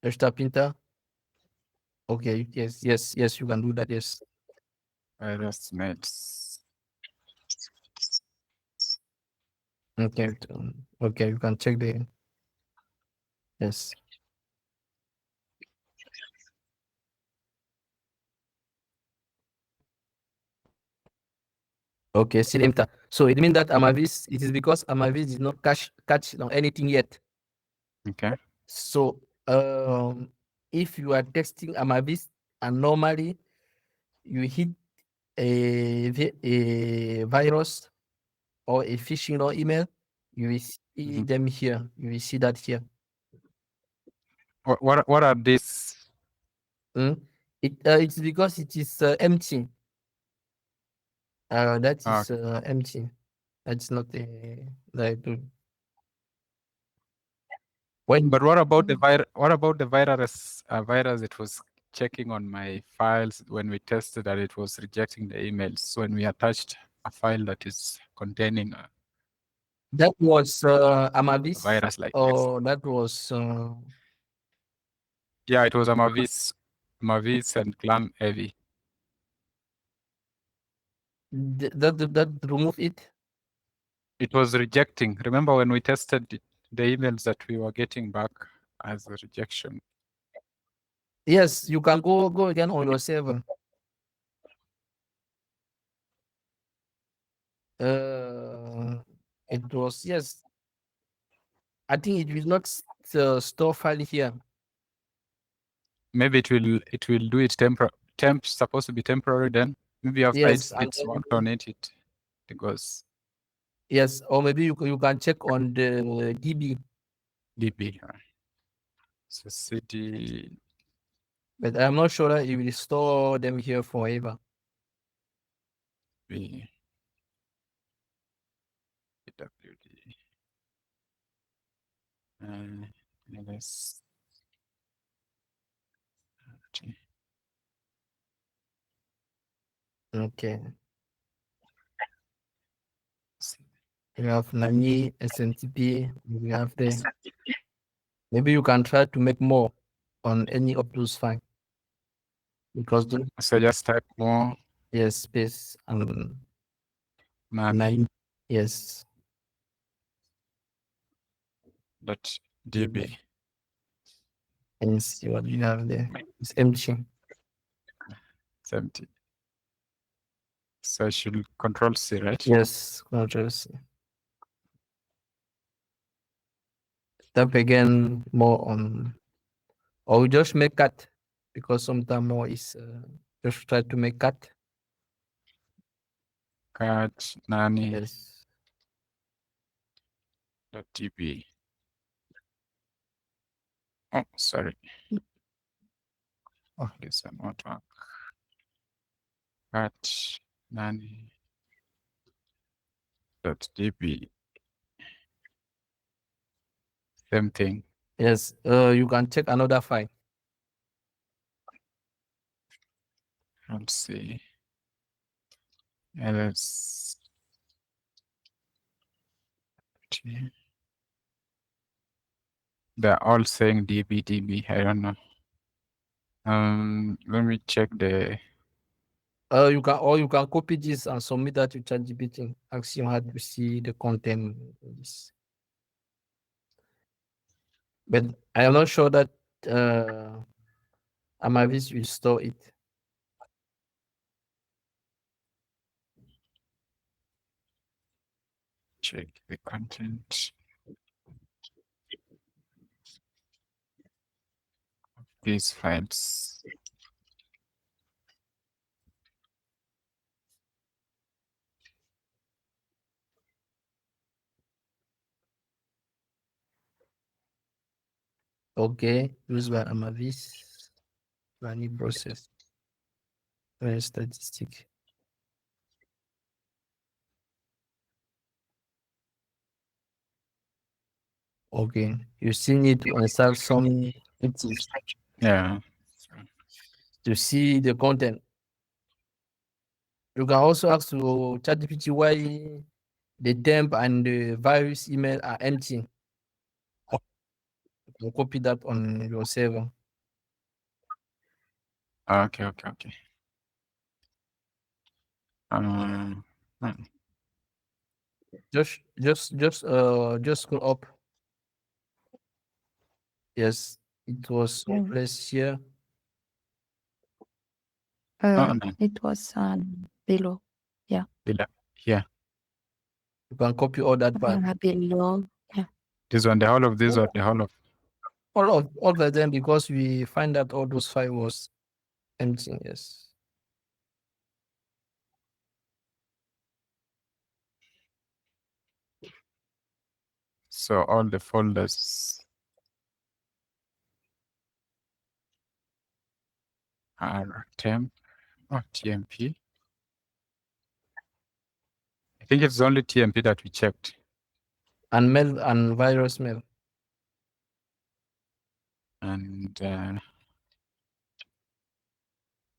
Esta pinta. Okay, yes, you can do that, yes. Virus mails. Okay, okay, you can check the, yes. Okay, still empty. So it means that Amavis, it is because Amavis did not catch anything yet. Okay. So if you are testing Amavis and normally you hit a virus or a phishing or email, you will see them here. You will see that here. What are these? It's because it is empty. That is empty. That's not a like. But what about the virus? Virus it was checking on my files when we tested that it was rejecting the emails. So when we attached a file that is containing a that was Amavis virus like this. or that was Yeah, it was Amavis and ClamAV. that remove it. It was rejecting. Remember when we tested the emails that we were getting back as a rejection? Yes, you can go again on your server. It was, yes. I think it will not store file here. Maybe it will do it supposed to be temporary then. Maybe after Yes, it's worked on it goes. Yes, or maybe you can check on the DB. So CD. But I'm not sure that it will store them here forever. B. WD. LS. Okay. You have Nani, SNTP, we have the. Maybe you can try to make more on any of those files. Because so just type more. Yes, space and Nani. Yes. Dot DB. And see what you have there. It's empty. It's empty. So I should control C, right? Yes, control C. Tap again more on, or just make cut because sometimes more is just try to make cut. Cut Nani. Yes. Dot DB. Oh, sorry. Oh, this will not work. Cut Nani. Dot DB. Same thing. Yes. You can check another file. Let's see. LS. They're all saying DB. I don't know. Let me check the. You can copy this and submit that to ChatGPT. Ask him how to see the content. But I am not sure that Amavis will store it. Check the content. These files. Okay, used by Amavis. Running process. Statistic. Okay, you still need to install some. Yeah. to see the content. You can also ask to ChatGPT why the temp and the virus email are empty. You can copy that on your server. Okay. Okay. Just scroll up. Yes, it was placed here. No. It was below. Yeah. Yeah. You can copy all that part. Below. Yeah. This one, the whole of this or the whole of. All of them, because we find that all those files was empty. Yes. So all the folders are temp or TMP. I think it's only TMP that we checked. And mail and virus mail. And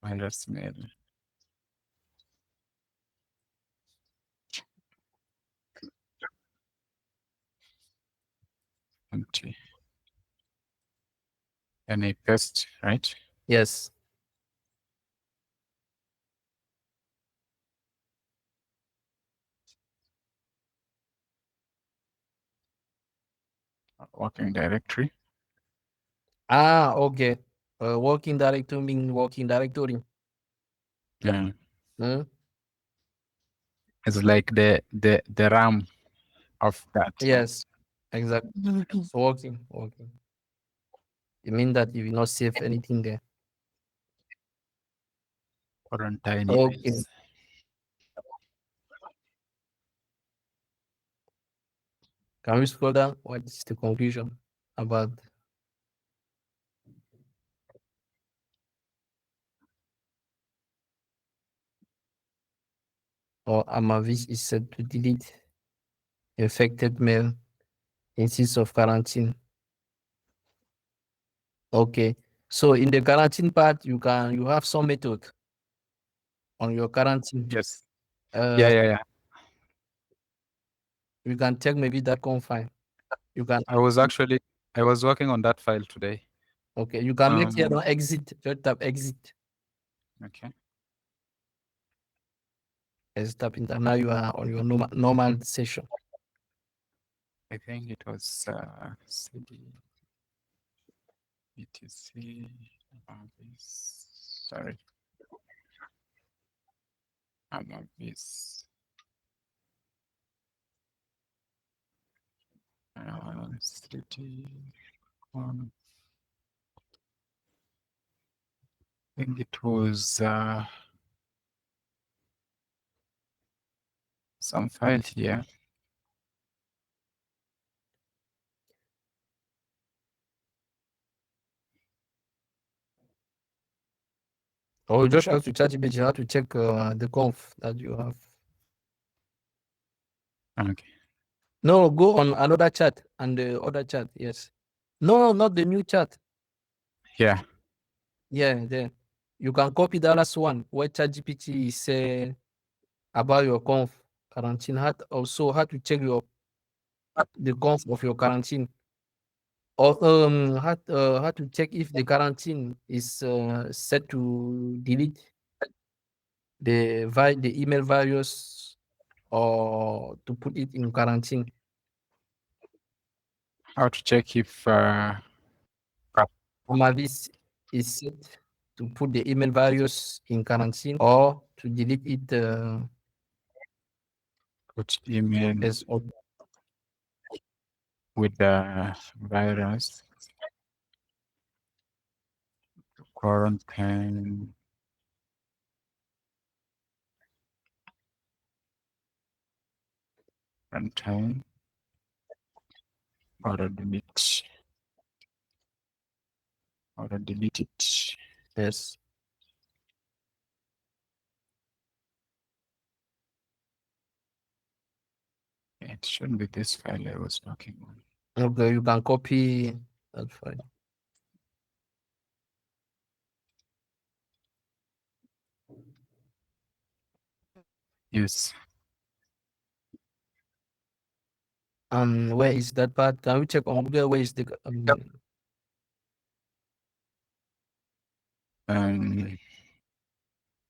virus mail. Empty. And a paste, right? Yes. Working directory. Okay. Working directory mean working directory. Yeah. Hmm? It's like the RAM of that. Yes, exactly. It's working. It means that you will not save anything there. Quarantine. Okay. Can we scroll down? What is the conclusion about? Or Amavis is set to delete infected mail instead of quarantine. Okay. So in the quarantine part, you have some method on your quarantine. Yes. Yeah. You can check maybe that confine. You can. I was working on that file today. Okay. You can make here no exit. Just tap exit. Okay. Exit tap in. Now you are on your normal session. I think it was CD etc. Sorry. Amavis. CD. I think it was some file here. Or you just have to ChatGPT. You have to check the conf that you have. Okay. No, go on another chat and the other chat. Yes. No, not the new chat. Yeah. Yeah, there. You can copy the last one where ChatGPT is about your conf quarantine. Also how to check the conf of your quarantine. Or how to check if the quarantine is set to delete the email virus or to put it in quarantine. How to check if Amavis is set to put the email virus in quarantine or to delete it put email as with the virus, quarantine, quarantine, or delete it. yes. It shouldn't be this file I was working on. Okay, you can copy that file. Yes. Where is that part? Can we check on Google? Where is the Um,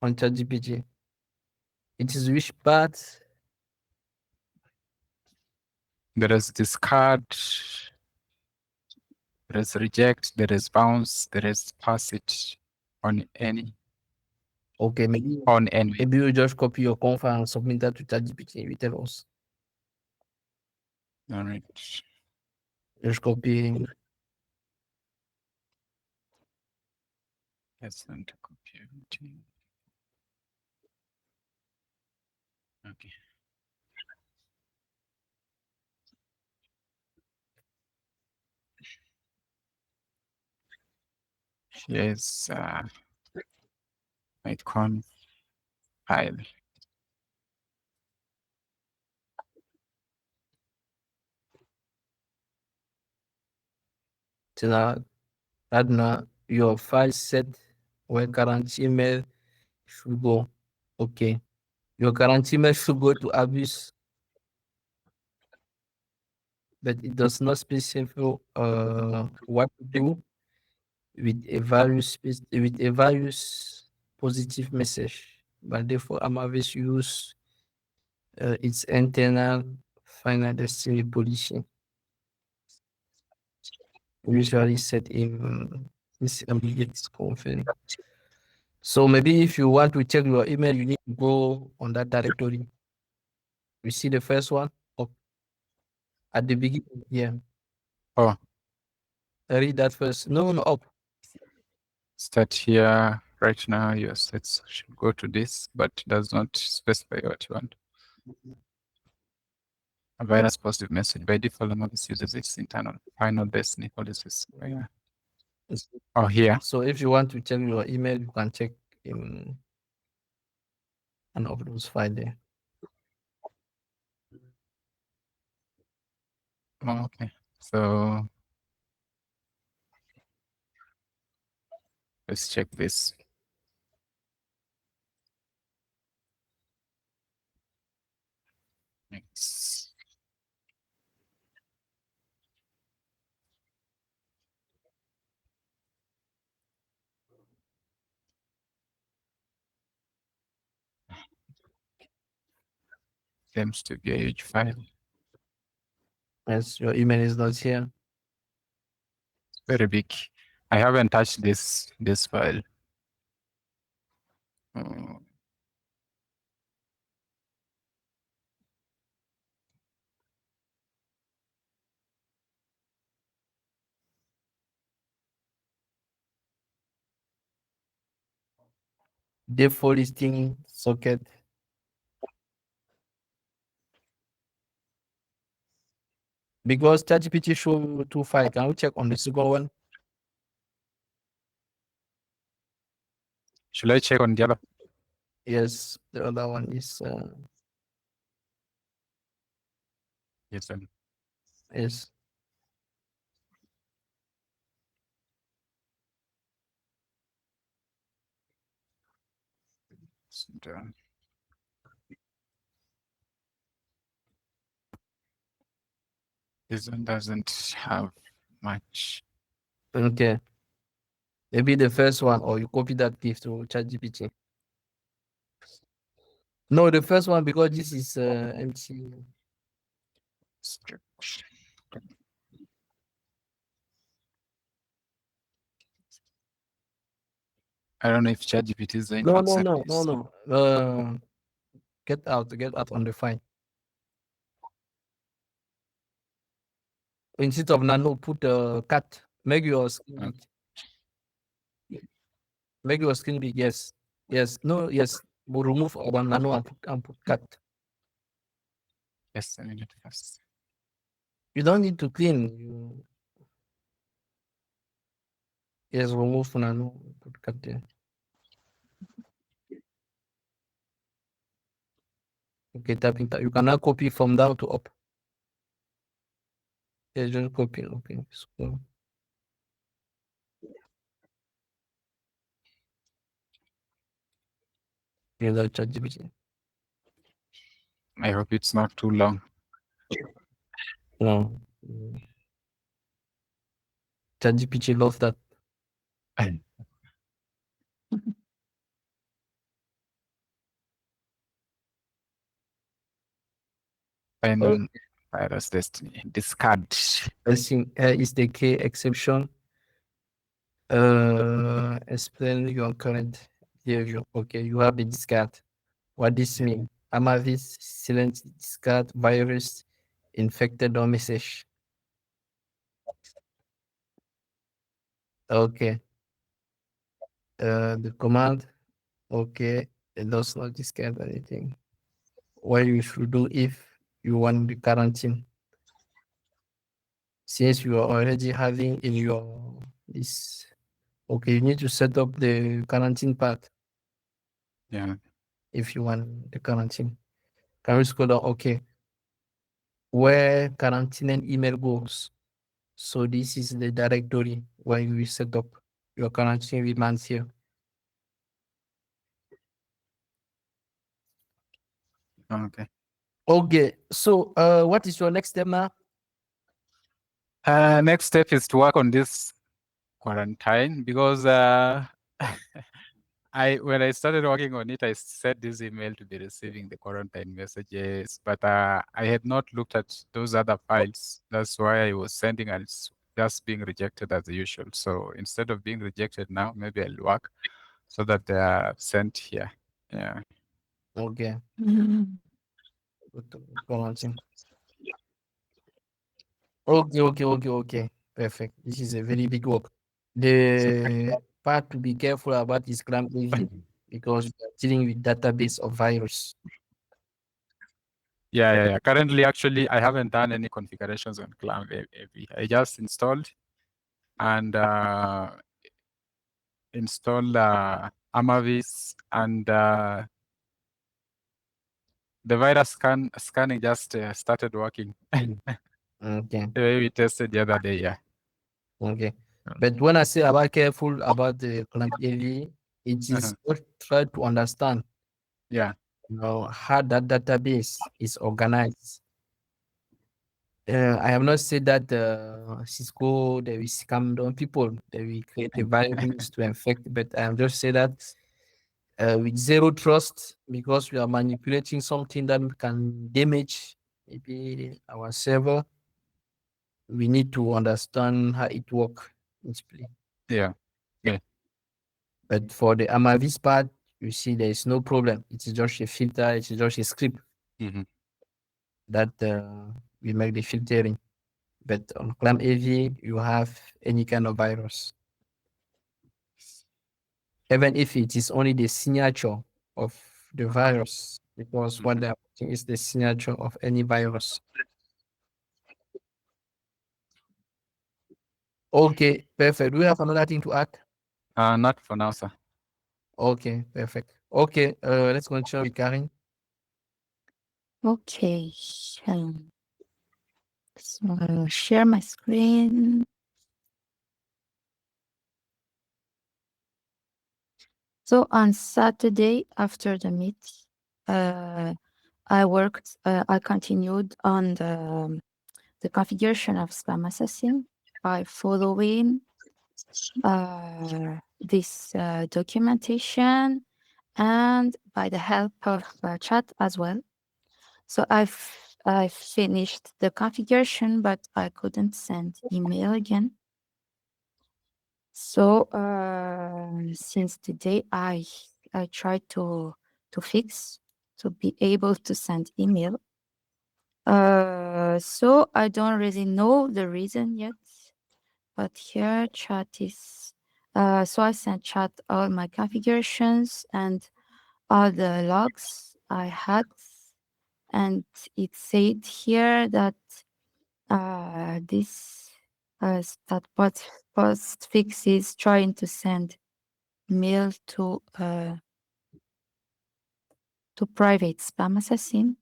on ChatGPT? It is which part? there is discard, there is reject, there is bounce, there is pass it on any. Okay, maybe On any. maybe you just copy your conf and submit that to ChatGPT. You tell us. All right. Just copy. Let's send to computing. Okay. Here's my conf file. So now your file set where current email should go. Okay. Your current email should go to Amavis, but it does not specify what to do with a various positive message. By default, Amavis use its internal final destiny policy. Usually set in this ambiguous config. So maybe if you want to check your email, you need to go on that directory. You see the first one up at the beginning here. Oh, Read that first. No, up. start here right now. Your sets should go to this, but does not specify what you want. A virus positive message. By default, Amavis uses its internal final destiny policies. Oh, here. So if you want to check your email, you can check in an of those files there. Oh, okay. So let's check this. Next. Seems to be a huge file. Yes, your email is not here. Very big. I haven't touched this file. Default listing socket. Because ChatGPT show 2 files. Can we check on the second one? Should I check on the other? Yes, the other one is Yes, then. yes. Done. This one doesn't have much. Okay. Maybe the first one, or you copy that gift to ChatGPT. No, the first one, because this is empty. I don't know if ChatGPT is going to No. accept this. Get out on the file. Instead of nano, put a cat. Make your screen big. Make your screen big. Yes. Yes. No. Yes. We'll remove one nano and put cat. Yes, I need it first. You don't need to clean. Yes. Remove nano. Put cat there. Okay. Tapping. You cannot copy from down to up. Yeah, just copy. Okay. So. Yeah, that's ChatGPT. I hope it's not too long. No. ChatGPT loves that. Find virus destiny. Discard. I think is the key exception. Explain your current behavior. Okay, you have the discard. What this mean? Amavis silent discard virus infected or message. Okay. The command. Okay, it does not discard anything. What you should do if you want the quarantine? Since you are already having in your this, okay, you need to set up the quarantine part Yeah. if you want the quarantine. Can we scroll down? Okay, where quarantine and email goes. So this is the directory where you will set up your quarantine demands here. Okay. Okay, so what is your next step now? Next step is to work on this quarantine because when I started working on it, I set this email to be receiving the quarantine messages, but I had not looked at those other files. That's why I was sending and it's just being rejected as usual. So instead of being rejected now, maybe I'll work so that they are sent here. Yeah. Okay. Mhm. Quarantine. Okay. Perfect. This is a very big work. The part to be careful about is ClamAV because we are dealing with database of virus. Yeah. Currently, actually, I haven't done any configurations on ClamAV. I just installed and installed Amavis and the virus scanning just started working. Okay. The way we tested the other day, yeah. Okay. But when I say about careful about the ClamAV, it is what try to understand Yeah. how that database is organized. I have not said that Cisco they will scam down people, they will create a virus to infect, but I have just said that with zero trust because we are manipulating something that can damage maybe our server. We need to understand how it works. Yeah. But for the Amavis part, you see there is no problem. It is just a filter, it is just a script that we make the filtering. But on ClamAV, you have any kind of virus. Even if it is only the signature of the virus, because what they are putting is the signature of any virus. Okay, perfect. Do we have another thing to add? Not for now, sir. Okay, perfect. Okay, let's continue with Karin. Okay. So share my screen. So on Saturday after the meet, I continued on the configuration of SpamAssassin by following this documentation and by the help of chat as well. So I finished the configuration, but I couldn't send email again. So since today I tried to fix to be able to send email. So I don't really know the reason yet, but here chat is so I sent chat all my configurations and all the logs I had, and it said here that that Postfix is trying to send mail to private SpamAssassin,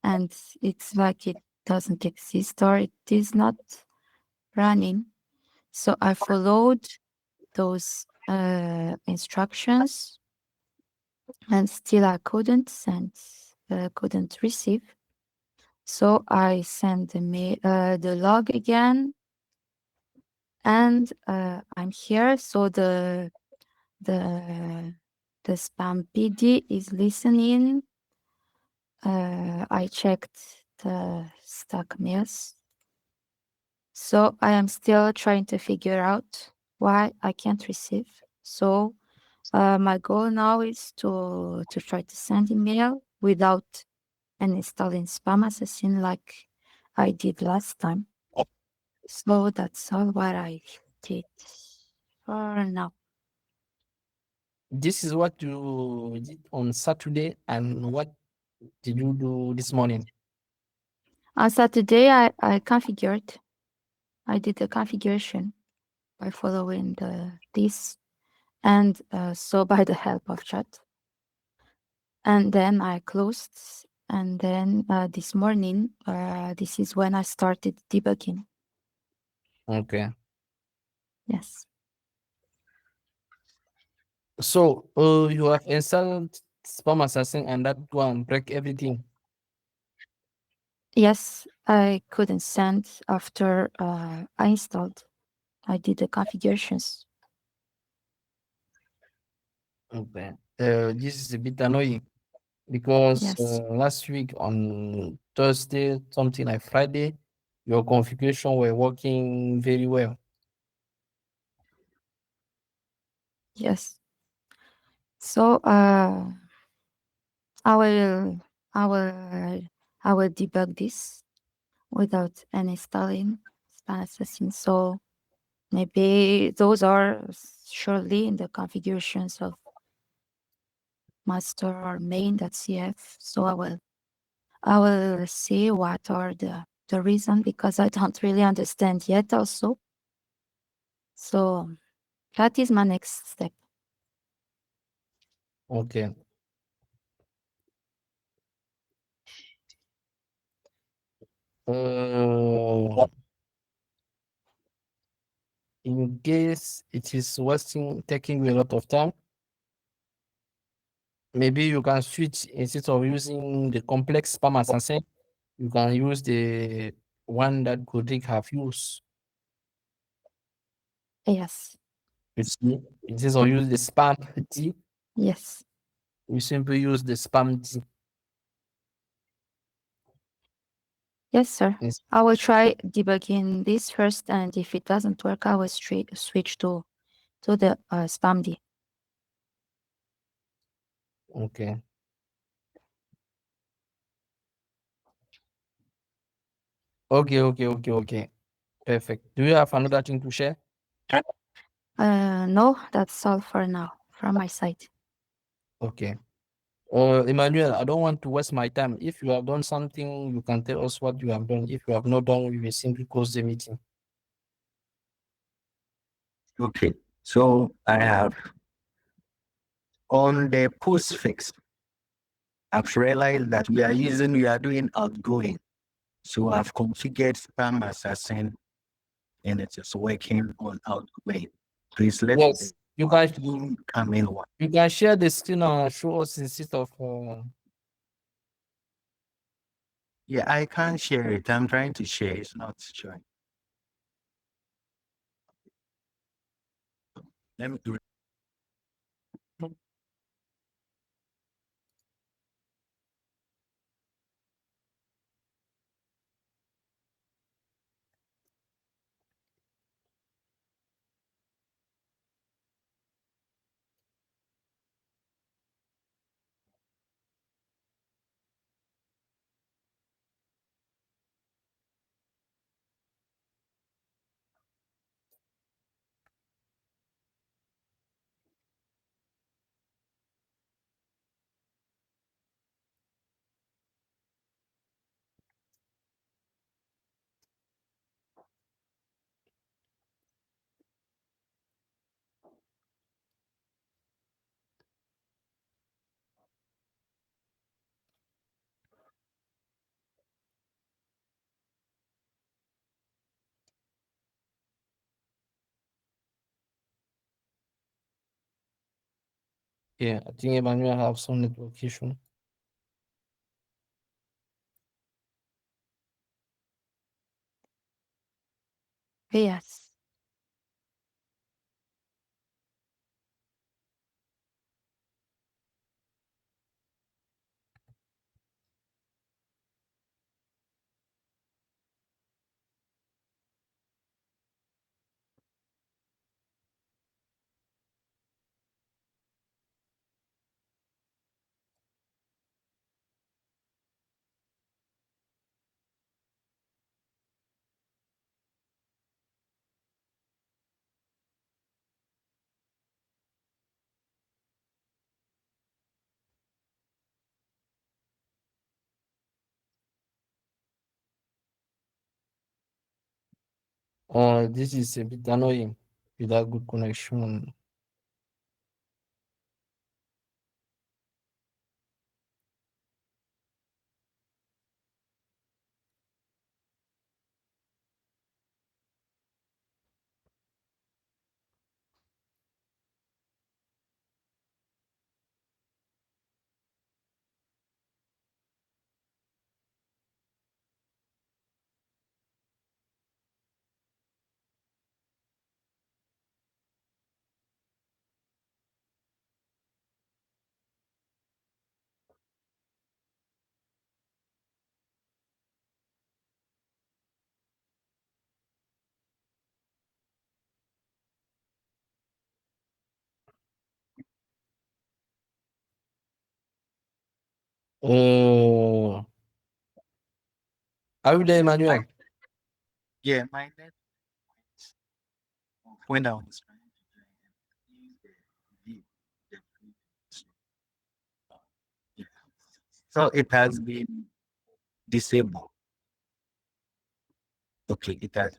and it's like it doesn't exist or it is not running. So I followed those instructions, and still I couldn't send couldn't receive. So I sent the log again, and I'm here. So the spam PD is listening. I checked the stack mails. So I am still trying to figure out why I can't receive. So my goal now is to try to send email without installing SpamAssassin like I did last time. So that's all what I did for now. This is what you did on Saturday, and what did you do this morning? On Saturday, I configured. I did the configuration by following this, and so by the help of chat. And then I closed, and then this morning, this is when I started debugging. Okay. Yes. So you have installed SpamAssassin, and that one break everything. Yes, I couldn't send after I installed. I did the configurations. Okay. This is a bit annoying because Yes. last week on Thursday, something like Friday, your configuration were working very well. Yes. So I will debug this without installing SpamAssassin. So maybe those are surely in the configurations of master or main.cf. So I will see what are the reason, because I don't really understand yet also. So that is my next step. Okay. In case it is taking you a lot of time, maybe you can switch. Instead of using the complex SpamAssassin, you can use the one that Godric have used. Yes. You see, instead of use the spam D, Yes. we simply use the spam D. Yes, sir. Yes. I will try debugging this first, and if it doesn't work, I will switch to the spam-d. Okay. Okay. Perfect. Do you have another thing to share? No, that's all for now from my side. Okay. Emmanuel, I don't want to waste my time. If you have done something, you can tell us what you have done. If you have not done, we will simply close the meeting. Okay, so I have on the postfix, I've realized that we are doing outgoing. So I've configured SpamAssassin and it is working on outgoing. Please let Yes, you guys, the incoming one. you can share the screen and show us instead of. Yeah, I can't share it. I'm trying to share. It's not showing. Let me do it. Yeah, I think Emmanuel have some network issue. Yes. This is a bit annoying without good connection. Are you there, Emmanuel? Yeah, my net when I was trying to use the view, the previous, yeah. So it has been disabled. Okay, it has.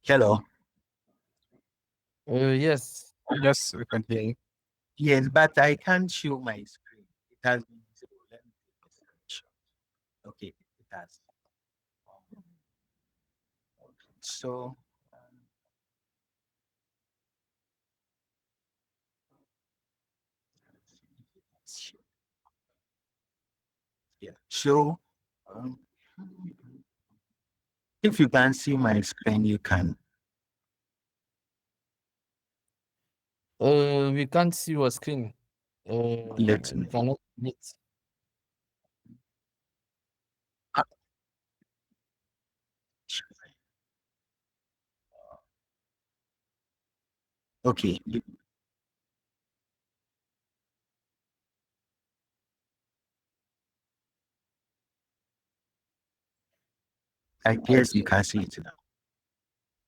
Hello. Yes. Yes, we can hear you. Yes, but I can't show my screen. It has been disabled. Let me take a screenshot. Okay, it has. So, yeah. So, um, if you can see my screen, you can We can't see your screen. let We me. cannot see it. Okay, I guess you can see it now.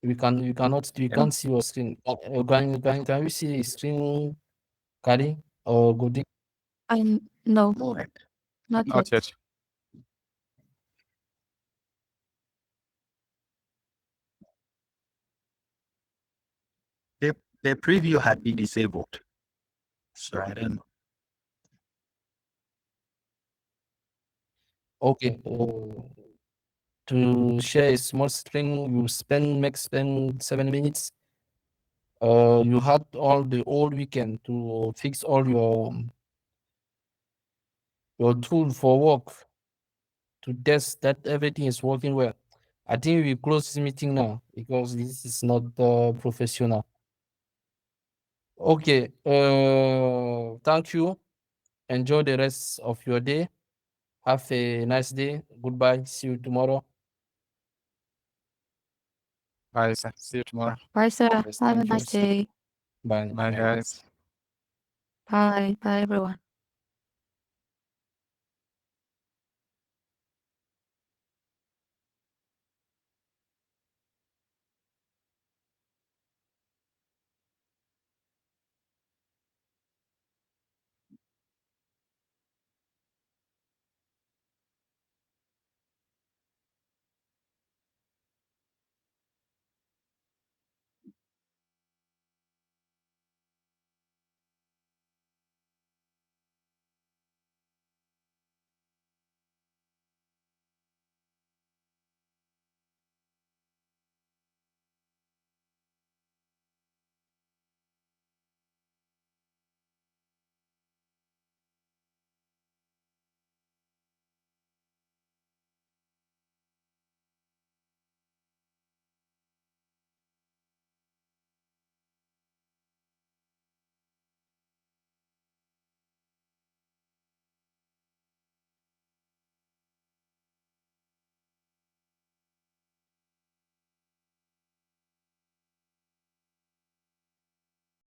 We can't see your screen. Can you see screen, Kari or Godi? No, All right. not Not yet. yet. The preview had been disabled. So I don't know. Okay. To share a small string, you spend 7 minutes. You had all the whole weekend to fix all your tool for work to test that everything is working well. I think we close this meeting now because this is not professional. Okay. Thank you. Enjoy the rest of your day. Have a nice day. Goodbye. See you tomorrow. Bye, sir. See you tomorrow. Bye, sir. Yes, Have a thank you. nice day. Bye. Bye, guys. Bye. Bye, everyone.